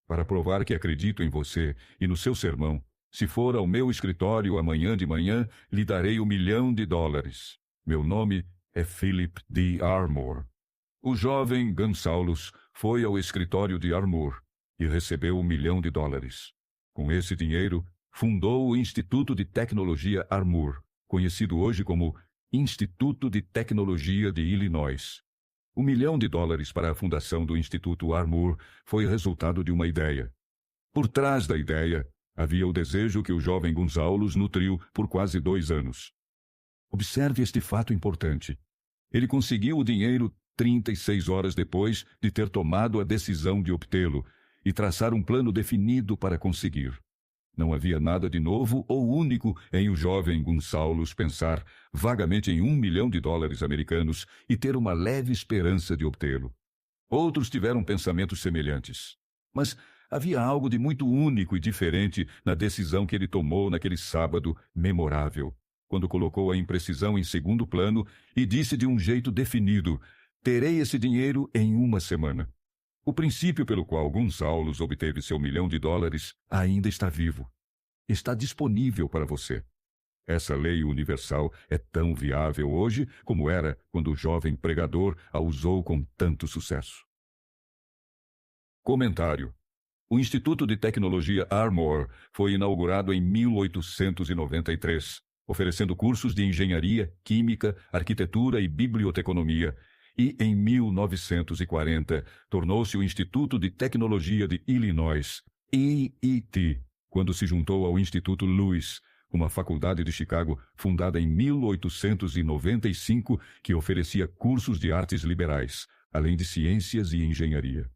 Para provar que acredito em você e no seu sermão, se for ao meu escritório amanhã de manhã, lhe darei $1 milhão. Meu nome é Philip D. Armour." O jovem Gonçalves foi ao escritório de Armour e recebeu $1 milhão. Com esse dinheiro, fundou o Instituto de Tecnologia Armour, conhecido hoje como Instituto de Tecnologia de Illinois. $1 milhão para a fundação do Instituto Armour foi resultado de uma ideia. Por trás da ideia, havia o desejo que o jovem Gonçalves nutriu por quase 2 anos. Observe este fato importante. Ele conseguiu o dinheiro 36 horas depois de ter tomado a decisão de obtê-lo e traçar um plano definido para conseguir. Não havia nada de novo ou único em o jovem Gonçalves pensar vagamente em $1 milhão americanos e ter uma leve esperança de obtê-lo. Outros tiveram pensamentos semelhantes. Mas havia algo de muito único e diferente na decisão que ele tomou naquele sábado memorável, quando colocou a imprecisão em segundo plano e disse de um jeito definido: "Terei esse dinheiro em 1 semana." O princípio pelo qual Gonçalves obteve seu $1 milhão ainda está vivo. Está disponível para você. Essa lei universal é tão viável hoje como era quando o jovem pregador a usou com tanto sucesso. Comentário. O Instituto de Tecnologia Armour foi inaugurado em 1893, oferecendo cursos de engenharia, química, arquitetura e biblioteconomia, e, em 1940, tornou-se o Instituto de Tecnologia de Illinois, EIT, quando se juntou ao Instituto Lewis, uma faculdade de Chicago fundada em 1895 que oferecia cursos de artes liberais, além de ciências e engenharia.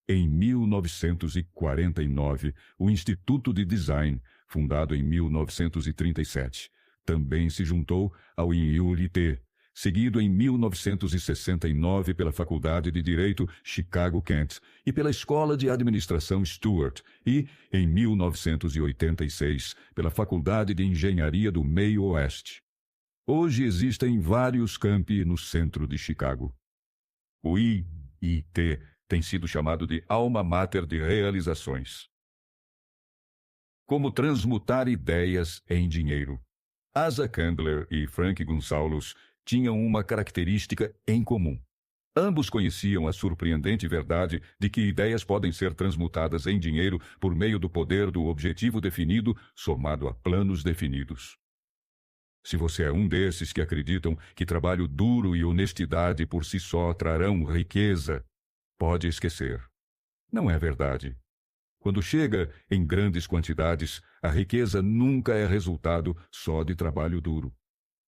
Em 1949, o Instituto de Design, fundado em 1937, também se juntou ao IULT, seguido em 1969 pela Faculdade de Direito Chicago-Kent e pela Escola de Administração Stewart e, em 1986, pela Faculdade de Engenharia do Meio Oeste. Hoje existem vários campi no centro de Chicago. O IIT tem sido chamado de alma mater de realizações. Como transmutar ideias em dinheiro. Asa Candler e Frank Gonsalves tinham uma característica em comum. Ambos conheciam a surpreendente verdade de que ideias podem ser transmutadas em dinheiro por meio do poder do objetivo definido somado a planos definidos. Se você é um desses que acreditam que trabalho duro e honestidade por si só trarão riqueza, pode esquecer. Não é verdade. Quando chega em grandes quantidades, a riqueza nunca é resultado só de trabalho duro.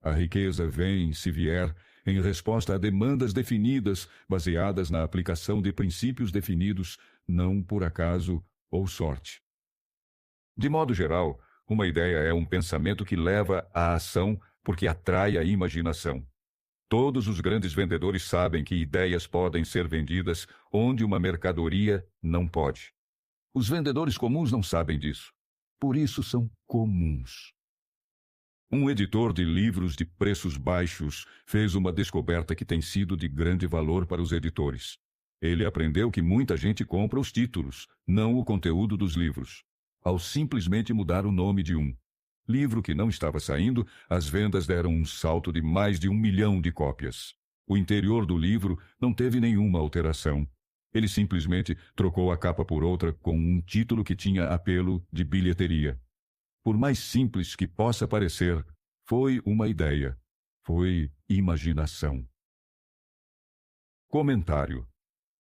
A riqueza vem, se vier, em resposta a demandas definidas, baseadas na aplicação de princípios definidos, não por acaso ou sorte. De modo geral, uma ideia é um pensamento que leva à ação porque atrai a imaginação. Todos os grandes vendedores sabem que ideias podem ser vendidas onde uma mercadoria não pode. Os vendedores comuns não sabem disso. Por isso são comuns. Um editor de livros de preços baixos fez uma descoberta que tem sido de grande valor para os editores. Ele aprendeu que muita gente compra os títulos, não o conteúdo dos livros, ao simplesmente mudar o nome de um livro que não estava saindo. As vendas deram um salto de mais de 1 milhão de cópias. O interior do livro não teve nenhuma alteração. Ele simplesmente trocou a capa por outra com um título que tinha apelo de bilheteria. Por mais simples que possa parecer, foi uma ideia. Foi imaginação. Comentário.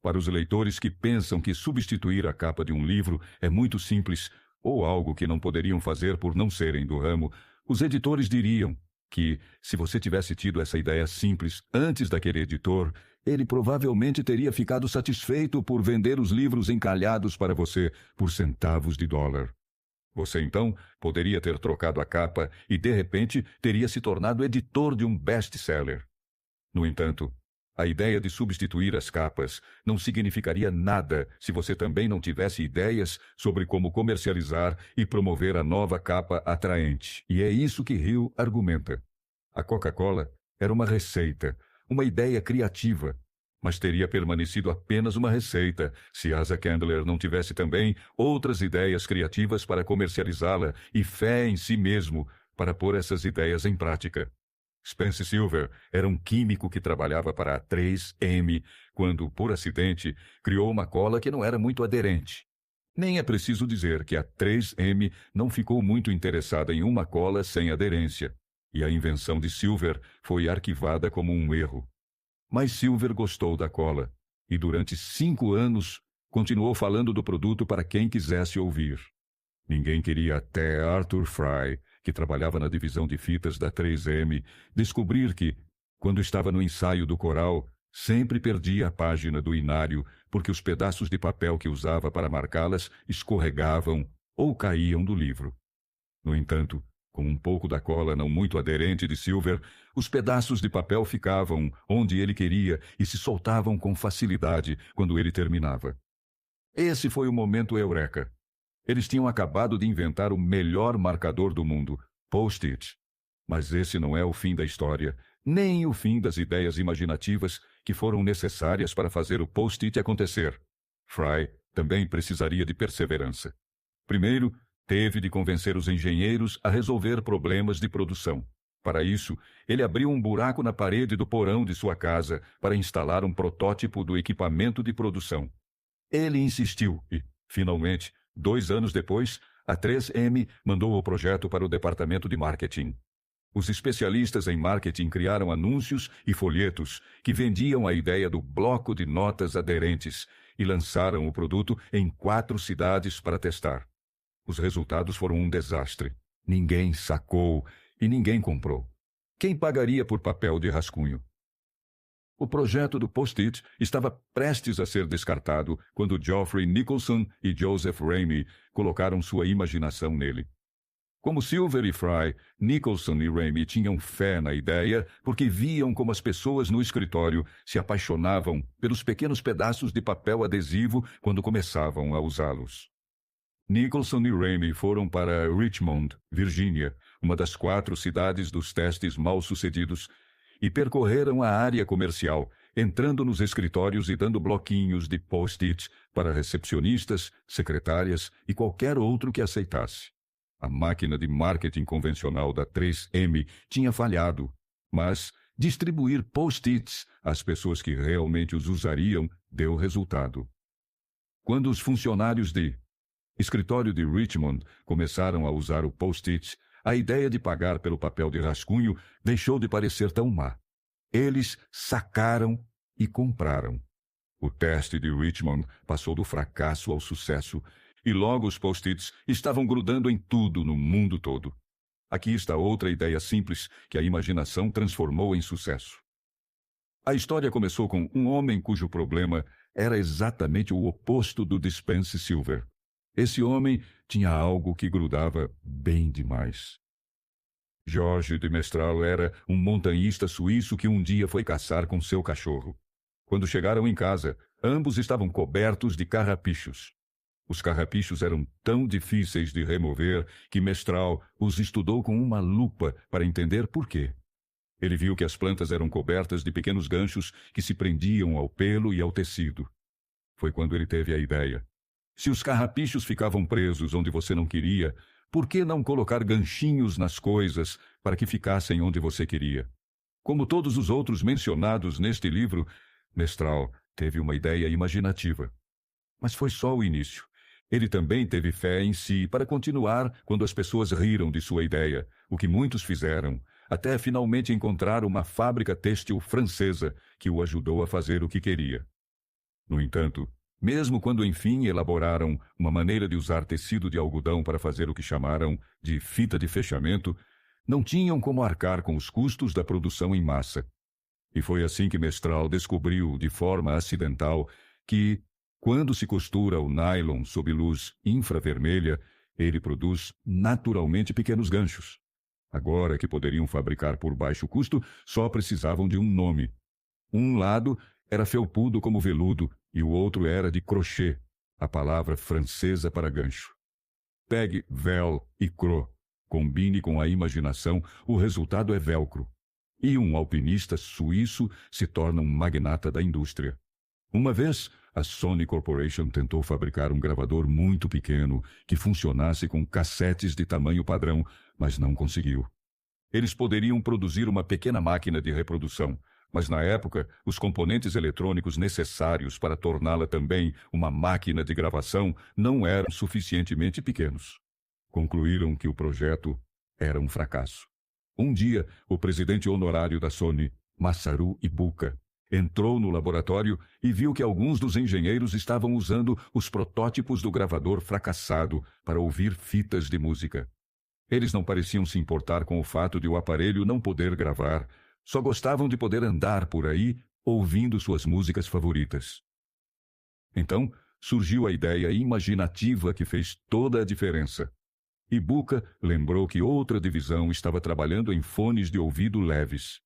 Para os leitores que pensam que substituir a capa de um livro é muito simples, ou algo que não poderiam fazer por não serem do ramo, os editores diriam que, se você tivesse tido essa ideia simples antes daquele editor, ele provavelmente teria ficado satisfeito por vender os livros encalhados para você por centavos de dólar. Você, então, poderia ter trocado a capa e, de repente, teria se tornado editor de um best-seller. No entanto, a ideia de substituir as capas não significaria nada se você também não tivesse ideias sobre como comercializar e promover a nova capa atraente. E é isso que Hill argumenta. A Coca-Cola era uma receita, uma ideia criativa, mas teria permanecido apenas uma receita se Asa Candler não tivesse também outras ideias criativas para comercializá-la e fé em si mesmo para pôr essas ideias em prática. Spence Silver era um químico que trabalhava para a 3M quando, por acidente, criou uma cola que não era muito aderente. Nem é preciso dizer que a 3M não ficou muito interessada em uma cola sem aderência, e a invenção de Silver foi arquivada como um erro. Mas Silver gostou da cola, e durante 5 anos continuou falando do produto para quem quisesse ouvir. Ninguém queria até Arthur Fry, que trabalhava na divisão de fitas da 3M, descobrir que, quando estava no ensaio do coral, sempre perdia a página do inário porque os pedaços de papel que usava para marcá-las escorregavam ou caíam do livro. No entanto, com um pouco da cola não muito aderente de Silver, os pedaços de papel ficavam onde ele queria e se soltavam com facilidade quando ele terminava. Esse foi o momento eureka. Eles tinham acabado de inventar o melhor marcador do mundo, Post-it. Mas esse não é o fim da história, nem o fim das ideias imaginativas que foram necessárias para fazer o Post-it acontecer. Fry também precisaria de perseverança. Primeiro, teve de convencer os engenheiros a resolver problemas de produção. Para isso, ele abriu um buraco na parede do porão de sua casa para instalar um protótipo do equipamento de produção. Ele insistiu e, finalmente, 2 anos depois, a 3M mandou o projeto para o departamento de marketing. Os especialistas em marketing criaram anúncios e folhetos que vendiam a ideia do bloco de notas aderentes e lançaram o produto em 4 cidades para testar. Os resultados foram um desastre. Ninguém sacou e ninguém comprou. Quem pagaria por papel de rascunho? O projeto do Post-it estava prestes a ser descartado quando Geoffrey Nicholson e Joseph Ramey colocaram sua imaginação nele. Como Silver e Fry, Nicholson e Ramey tinham fé na ideia porque viam como as pessoas no escritório se apaixonavam pelos pequenos pedaços de papel adesivo quando começavam a usá-los. Nicholson e Ramey foram para Richmond, Virgínia, uma das 4 cidades dos testes mal-sucedidos, e percorreram a área comercial, entrando nos escritórios e dando bloquinhos de post-it para recepcionistas, secretárias e qualquer outro que aceitasse. A máquina de marketing convencional da 3M tinha falhado, mas distribuir post-its às pessoas que realmente os usariam deu resultado. Quando os funcionários de escritório de Richmond começaram a usar o post-it, a ideia de pagar pelo papel de rascunho deixou de parecer tão má. Eles sacaram e compraram. O teste de Richmond passou do fracasso ao sucesso, e logo os post-its estavam grudando em tudo no mundo todo. Aqui está outra ideia simples que a imaginação transformou em sucesso. A história começou com um homem cujo problema era exatamente o oposto do Dispense Silver. Esse homem tinha algo que grudava bem demais. Jorge de Mestral era um montanhista suíço que um dia foi caçar com seu cachorro. Quando chegaram em casa, ambos estavam cobertos de carrapichos. Os carrapichos eram tão difíceis de remover que Mestral os estudou com uma lupa para entender por quê. Ele viu que as plantas eram cobertas de pequenos ganchos que se prendiam ao pelo e ao tecido. Foi quando ele teve a ideia. Se os carrapichos ficavam presos onde você não queria, por que não colocar ganchinhos nas coisas para que ficassem onde você queria? Como todos os outros mencionados neste livro, Mestral teve uma ideia imaginativa. Mas foi só o início. Ele também teve fé em si para continuar quando as pessoas riram de sua ideia, o que muitos fizeram, até finalmente encontrar uma fábrica têxtil francesa que o ajudou a fazer o que queria. No entanto, mesmo quando enfim elaboraram uma maneira de usar tecido de algodão para fazer o que chamaram de fita de fechamento, não tinham como arcar com os custos da produção em massa. E foi assim que Mestral descobriu, de forma acidental, que, quando se costura o nylon sob luz infravermelha, ele produz naturalmente pequenos ganchos. Agora que poderiam fabricar por baixo custo, só precisavam de um nome. Um lado era felpudo como veludo e o outro era de crochê, a palavra francesa para gancho. Pegue vel e cro, combine com a imaginação, o resultado é velcro. E um alpinista suíço se torna um magnata da indústria. Uma vez, a Sony Corporation tentou fabricar um gravador muito pequeno que funcionasse com cassetes de tamanho padrão, mas não conseguiu. Eles poderiam produzir uma pequena máquina de reprodução, mas na época, os componentes eletrônicos necessários para torná-la também uma máquina de gravação não eram suficientemente pequenos. Concluíram que o projeto era um fracasso. Um dia, o presidente honorário da Sony, Masaru Ibuka, entrou no laboratório e viu que alguns dos engenheiros estavam usando os protótipos do gravador fracassado para ouvir fitas de música. Eles não pareciam se importar com o fato de o aparelho não poder gravar, só gostavam de poder andar por aí ouvindo suas músicas favoritas. Então, surgiu a ideia imaginativa que fez toda a diferença. Ibuka lembrou que outra divisão estava trabalhando em fones de ouvido leves.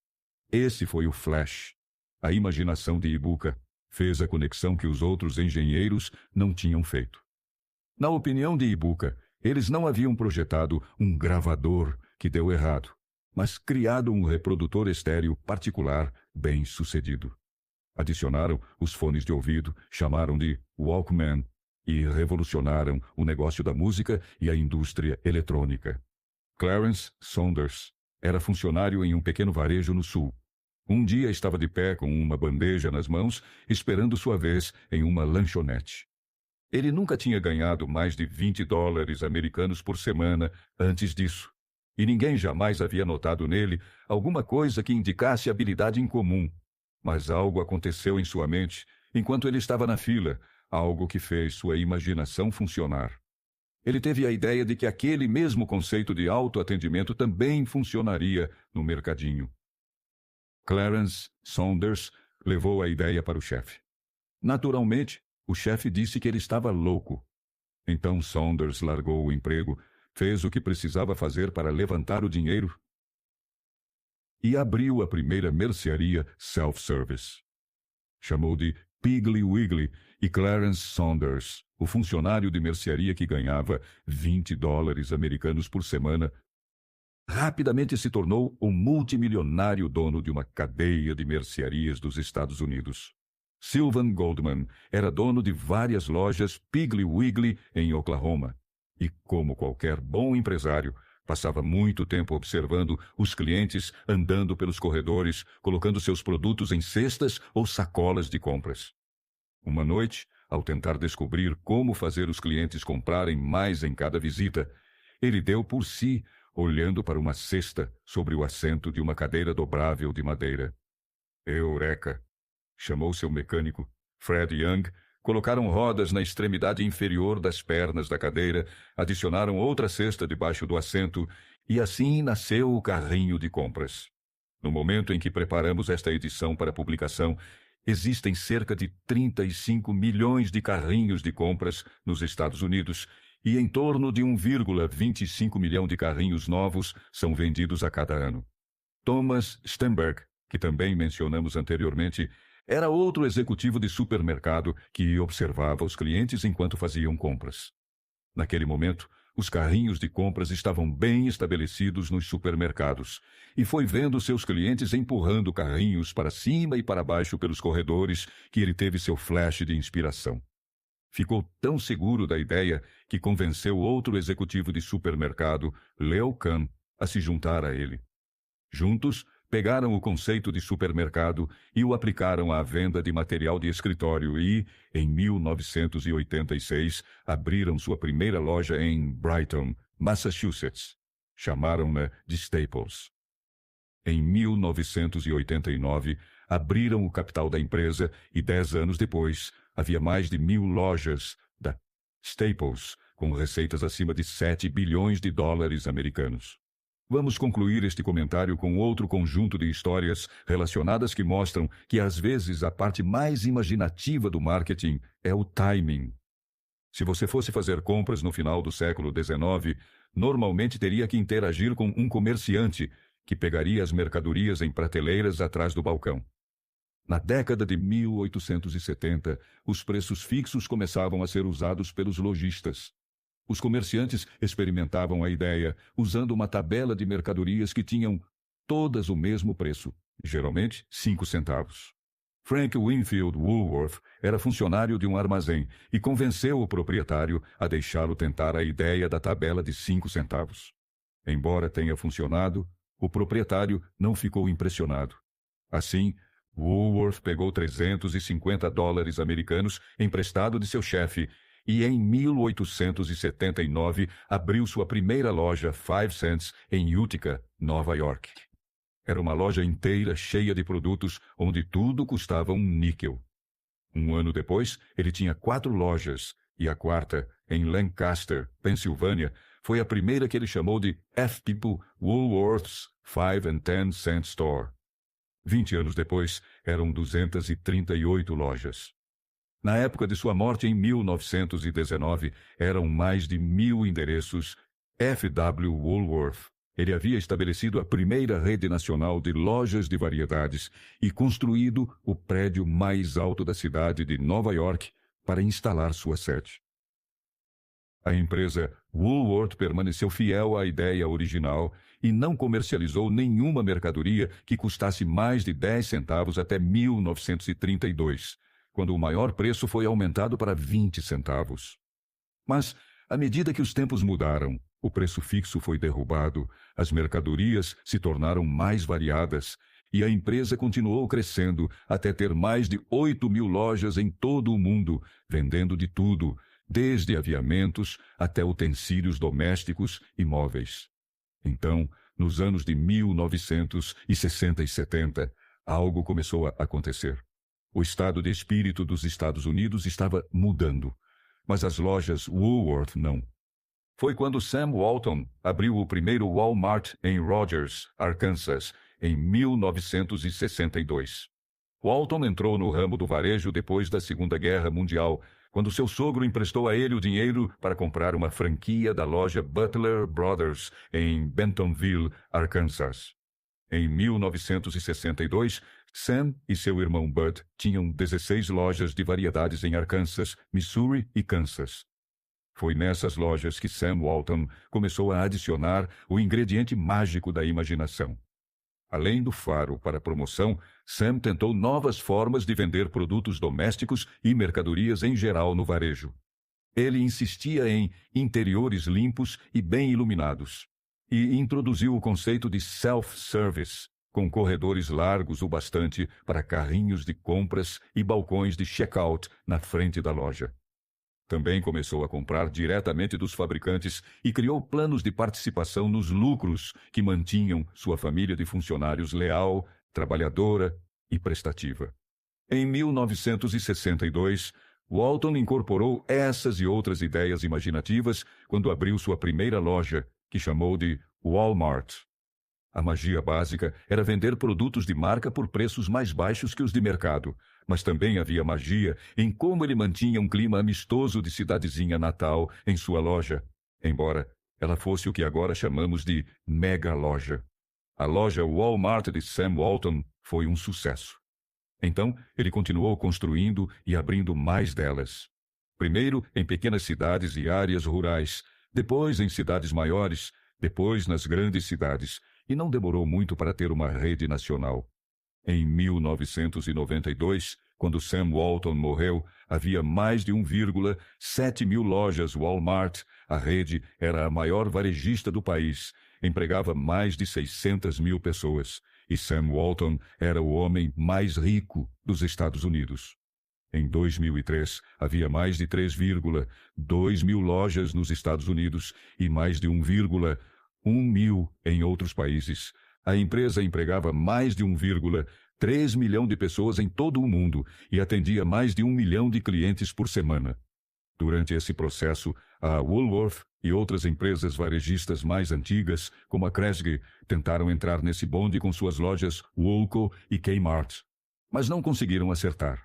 Esse foi o Flash. A imaginação de Ibuka fez a conexão que os outros engenheiros não tinham feito. Na opinião de Ibuka, eles não haviam projetado um gravador que deu errado, mas criado um reprodutor estéreo particular bem-sucedido. Adicionaram os fones de ouvido, chamaram de Walkman e revolucionaram o negócio da música e a indústria eletrônica. Clarence Saunders era funcionário em um pequeno varejo no sul. Um dia estava de pé com uma bandeja nas mãos, esperando sua vez em uma lanchonete. Ele nunca tinha ganhado mais de $20 americanos por semana antes disso, e ninguém jamais havia notado nele alguma coisa que indicasse habilidade incomum. Mas algo aconteceu em sua mente enquanto ele estava na fila, algo que fez sua imaginação funcionar. Ele teve a ideia de que aquele mesmo conceito de autoatendimento também funcionaria no mercadinho. Clarence Saunders levou a ideia para o chefe. Naturalmente, o chefe disse que ele estava louco. Então Saunders largou o emprego, fez o que precisava fazer para levantar o dinheiro e abriu a primeira mercearia self-service. Chamou de Piggly Wiggly e Clarence Saunders, o funcionário de mercearia que ganhava $20 americanos por semana, rapidamente se tornou o multimilionário dono de uma cadeia de mercearias dos Estados Unidos. Sylvan Goldman era dono de várias lojas Piggly Wiggly em Oklahoma. E, como qualquer bom empresário, passava muito tempo observando os clientes andando pelos corredores, colocando seus produtos em cestas ou sacolas de compras. Uma noite, ao tentar descobrir como fazer os clientes comprarem mais em cada visita, ele deu por si, olhando para uma cesta sobre o assento de uma cadeira dobrável de madeira. Eureka! Chamou seu mecânico, Fred Young. Colocaram rodas na extremidade inferior das pernas da cadeira, adicionaram outra cesta debaixo do assento e assim nasceu o carrinho de compras. No momento em que preparamos esta edição para publicação, existem cerca de 35 milhões de carrinhos de compras nos Estados Unidos e em torno de 1,25 milhão de carrinhos novos são vendidos a cada ano. Thomas Stenberg, que também mencionamos anteriormente, era outro executivo de supermercado que observava os clientes enquanto faziam compras. Naquele momento, os carrinhos de compras estavam bem estabelecidos nos supermercados e foi vendo seus clientes empurrando carrinhos para cima e para baixo pelos corredores que ele teve seu flash de inspiração. Ficou tão seguro da ideia que convenceu outro executivo de supermercado, Leo Kahn, a se juntar a ele. Juntos, pegaram o conceito de supermercado e o aplicaram à venda de material de escritório e, em 1986, abriram sua primeira loja em Brighton, Massachusetts. Chamaram-na de Staples. Em 1989, abriram o capital da empresa e 10 anos depois, havia mais de 1.000 lojas da Staples, com receitas acima de 7 bilhões de dólares americanos. Vamos concluir este comentário com outro conjunto de histórias relacionadas que mostram que, às vezes, a parte mais imaginativa do marketing é o timing. Se você fosse fazer compras no final do século XIX, normalmente teria que interagir com um comerciante que pegaria as mercadorias em prateleiras atrás do balcão. Na década de 1870, os preços fixos começavam a ser usados pelos lojistas. Os comerciantes experimentavam a ideia usando uma tabela de mercadorias que tinham todas o mesmo preço, geralmente 5 centavos. Frank Winfield Woolworth era funcionário de um armazém e convenceu o proprietário a deixá-lo tentar a ideia da tabela de 5 centavos. Embora tenha funcionado, o proprietário não ficou impressionado. Assim, Woolworth pegou $350 americanos emprestado de seu chefe e em 1879 abriu sua primeira loja 5 cents em Utica, Nova York. Era uma loja inteira cheia de produtos onde tudo custava um níquel. Um ano depois, ele tinha 4 lojas e a quarta, em Lancaster, Pensilvânia, foi a primeira que ele chamou de F. People Woolworth's 5 and 10 Cent Store. 20 anos depois, eram 238 lojas. Na época de sua morte, em 1919, eram mais de 1.000 endereços. F. W. Woolworth. Ele havia estabelecido a primeira rede nacional de lojas de variedades e construído o prédio mais alto da cidade de Nova York para instalar sua sede. A empresa Woolworth permaneceu fiel à ideia original e não comercializou nenhuma mercadoria que custasse mais de 10 centavos até 1932. Quando o maior preço foi aumentado para 20 centavos. Mas, à medida que os tempos mudaram, o preço fixo foi derrubado, as mercadorias se tornaram mais variadas e a empresa continuou crescendo até ter mais de 8.000 lojas em todo o mundo, vendendo de tudo, desde aviamentos até utensílios domésticos e móveis. Então, nos anos de 1960 e 70, algo começou a acontecer. O estado de espírito dos Estados Unidos estava mudando, mas as lojas Woolworth não. Foi quando Sam Walton abriu o primeiro Walmart em Rogers, Arkansas, em 1962. Walton entrou no ramo do varejo depois da Segunda Guerra Mundial, quando seu sogro emprestou a ele o dinheiro para comprar uma franquia da loja Butler Brothers em Bentonville, Arkansas. Em 1962, Sam e seu irmão Bud tinham 16 lojas de variedades em Arkansas, Missouri e Kansas. Foi nessas lojas que Sam Walton começou a adicionar o ingrediente mágico da imaginação. Além do faro para promoção, Sam tentou novas formas de vender produtos domésticos e mercadorias em geral no varejo. Ele insistia em interiores limpos e bem iluminados, e introduziu o conceito de self-service, com corredores largos o bastante para carrinhos de compras e balcões de check-out na frente da loja. Também começou a comprar diretamente dos fabricantes e criou planos de participação nos lucros que mantinham sua família de funcionários leal, trabalhadora e prestativa. Em 1962, Walton incorporou essas e outras ideias imaginativas quando abriu sua primeira loja, que chamou de Walmart. A magia básica era vender produtos de marca por preços mais baixos que os de mercado, mas também havia magia em como ele mantinha um clima amistoso de cidadezinha natal em sua loja, embora ela fosse o que agora chamamos de mega loja. A loja Walmart de Sam Walton foi um sucesso. Então, ele continuou construindo e abrindo mais delas. Primeiro em pequenas cidades e áreas rurais, depois em cidades maiores, depois nas grandes cidades, e não demorou muito para ter uma rede nacional. Em 1992, quando Sam Walton morreu, havia mais de 1,7 mil lojas Walmart. A rede era a maior varejista do país, empregava mais de 600 mil pessoas, e Sam Walton era o homem mais rico dos Estados Unidos. Em 2003, havia mais de 3,2 mil lojas nos Estados Unidos e mais de 1,1 mil em outros países. A empresa empregava mais de 1,3 milhão de pessoas em todo o mundo e atendia mais de 1 milhão de clientes por semana. Durante esse processo, a Woolworth e outras empresas varejistas mais antigas, como a Kresge, tentaram entrar nesse bonde com suas lojas Woolco e Kmart, mas não conseguiram acertar.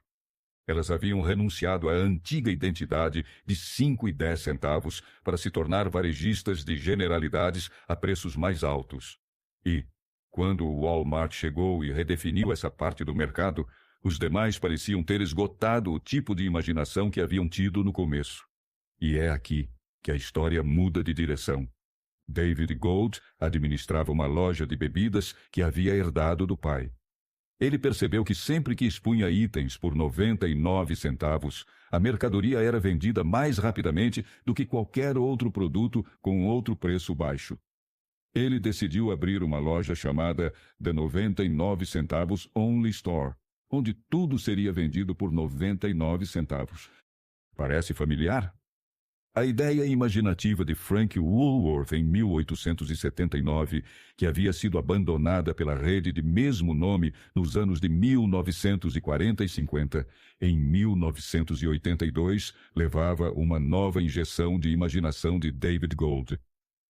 Elas haviam renunciado à antiga identidade de 5 e 10 centavos para se tornar varejistas de generalidades a preços mais altos. E, quando o Walmart chegou e redefiniu essa parte do mercado, os demais pareciam ter esgotado o tipo de imaginação que haviam tido no começo. E é aqui que a história muda de direção. David Gold administrava uma loja de bebidas que havia herdado do pai. Ele percebeu que sempre que expunha itens por 99 centavos, a mercadoria era vendida mais rapidamente do que qualquer outro produto com outro preço baixo. Ele decidiu abrir uma loja chamada The 99 Centavos Only Store, onde tudo seria vendido por 99 centavos. Parece familiar? A ideia imaginativa de Frank Woolworth em 1879, que havia sido abandonada pela rede de mesmo nome nos anos de 1940 e 50, em 1982, levava uma nova injeção de imaginação de David Gold.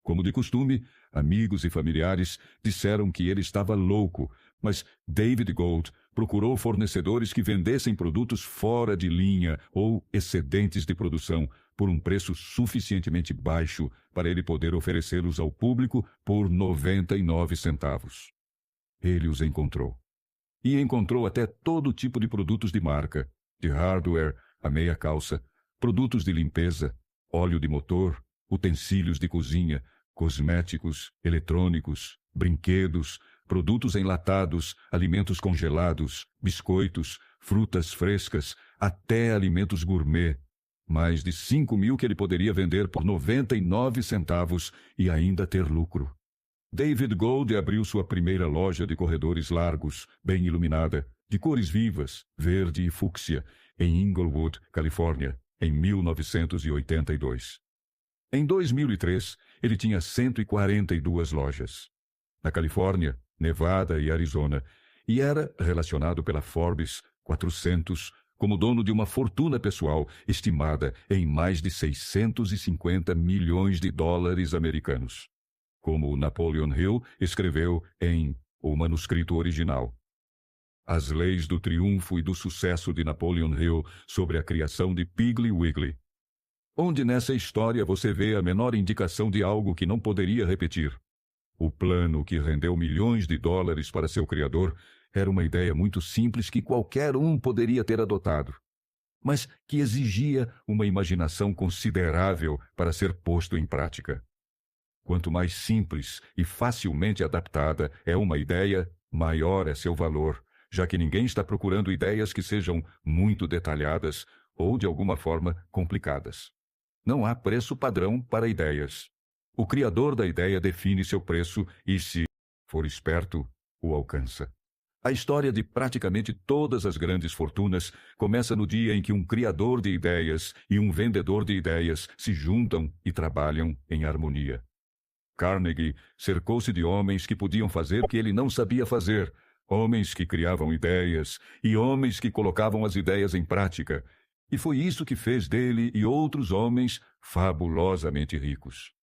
Como de costume, amigos e familiares disseram que ele estava louco, mas David Gold procurou fornecedores que vendessem produtos fora de linha ou excedentes de produção por um preço suficientemente baixo para ele poder oferecê-los ao público por 99 centavos. Ele os encontrou. E encontrou até todo tipo de produtos de marca, de hardware a meia calça, produtos de limpeza, óleo de motor, utensílios de cozinha, cosméticos, eletrônicos, brinquedos, produtos enlatados, alimentos congelados, biscoitos, frutas frescas, até alimentos gourmet. Mais de 5 mil que ele poderia vender por 99 centavos e ainda ter lucro. David Gold abriu sua primeira loja de corredores largos, bem iluminada, de cores vivas, verde e fúcsia, em Inglewood, Califórnia, em 1982. Em 2003, ele tinha 142 lojas. Na Califórnia, Nevada e Arizona, e era relacionado pela Forbes 400 como dono de uma fortuna pessoal estimada em mais de 650 milhões de dólares americanos. Como Napoleon Hill escreveu em O Manuscrito Original. As leis do triunfo e do sucesso de Napoleon Hill sobre a criação de Piggly Wiggly. Onde nessa história você vê a menor indicação de algo que não poderia repetir. O plano que rendeu milhões de dólares para seu criador era uma ideia muito simples que qualquer um poderia ter adotado, mas que exigia uma imaginação considerável para ser posto em prática. Quanto mais simples e facilmente adaptada é uma ideia, maior é seu valor, já que ninguém está procurando ideias que sejam muito detalhadas ou, de alguma forma, complicadas. Não há preço padrão para ideias. O criador da ideia define seu preço e, se for esperto, o alcança. A história de praticamente todas as grandes fortunas começa no dia em que um criador de ideias e um vendedor de ideias se juntam e trabalham em harmonia. Carnegie cercou-se de homens que podiam fazer o que ele não sabia fazer, homens que criavam ideias e homens que colocavam as ideias em prática. E foi isso que fez dele e outros homens fabulosamente ricos.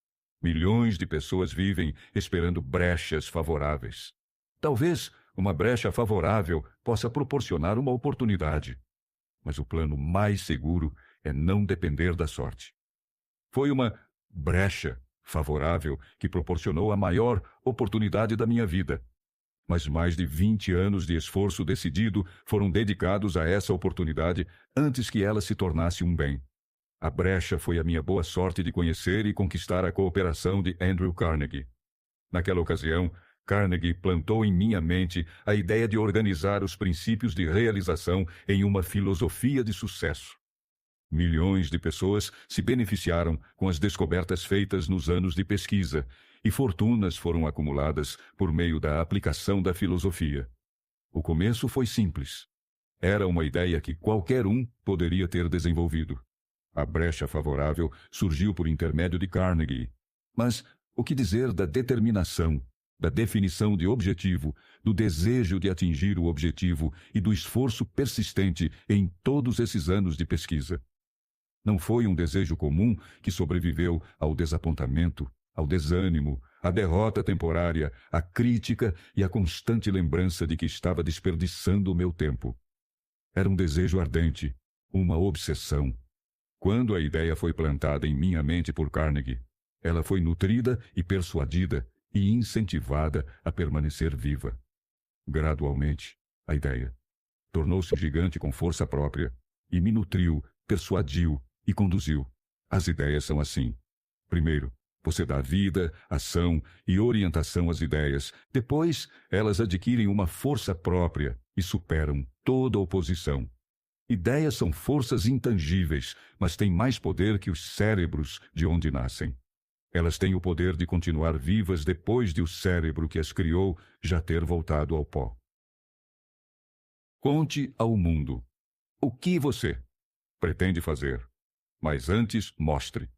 Milhões de pessoas vivem esperando brechas favoráveis. Talvez uma brecha favorável possa proporcionar uma oportunidade, mas o plano mais seguro é não depender da sorte. Foi uma brecha favorável que proporcionou a maior oportunidade da minha vida. Mas mais de 20 anos de esforço decidido foram dedicados a essa oportunidade antes que ela se tornasse um bem. A brecha foi a minha boa sorte de conhecer e conquistar a cooperação de Andrew Carnegie. Naquela ocasião, Carnegie plantou em minha mente a ideia de organizar os princípios de realização em uma filosofia de sucesso. Milhões de pessoas se beneficiaram com as descobertas feitas nos anos de pesquisa, e fortunas foram acumuladas por meio da aplicação da filosofia. O começo foi simples. Era uma ideia que qualquer um poderia ter desenvolvido. A brecha favorável surgiu por intermédio de Carnegie. Mas o que dizer da determinação, da definição de objetivo, do desejo de atingir o objetivo e do esforço persistente em todos esses anos de pesquisa? Não foi um desejo comum que sobreviveu ao desapontamento, ao desânimo, à derrota temporária, à crítica e à constante lembrança de que estava desperdiçando o meu tempo. Era um desejo ardente, uma obsessão. Quando a ideia foi plantada em minha mente por Carnegie, ela foi nutrida e persuadida e incentivada a permanecer viva. Gradualmente, a ideia tornou-se gigante com força própria e me nutriu, persuadiu e conduziu. As ideias são assim. Primeiro, você dá vida, ação e orientação às ideias. Depois, elas adquirem uma força própria e superam toda oposição. Ideias são forças intangíveis, mas têm mais poder que os cérebros de onde nascem. Elas têm o poder de continuar vivas depois de o cérebro que as criou já ter voltado ao pó. Conte ao mundo o que você pretende fazer, mas antes mostre.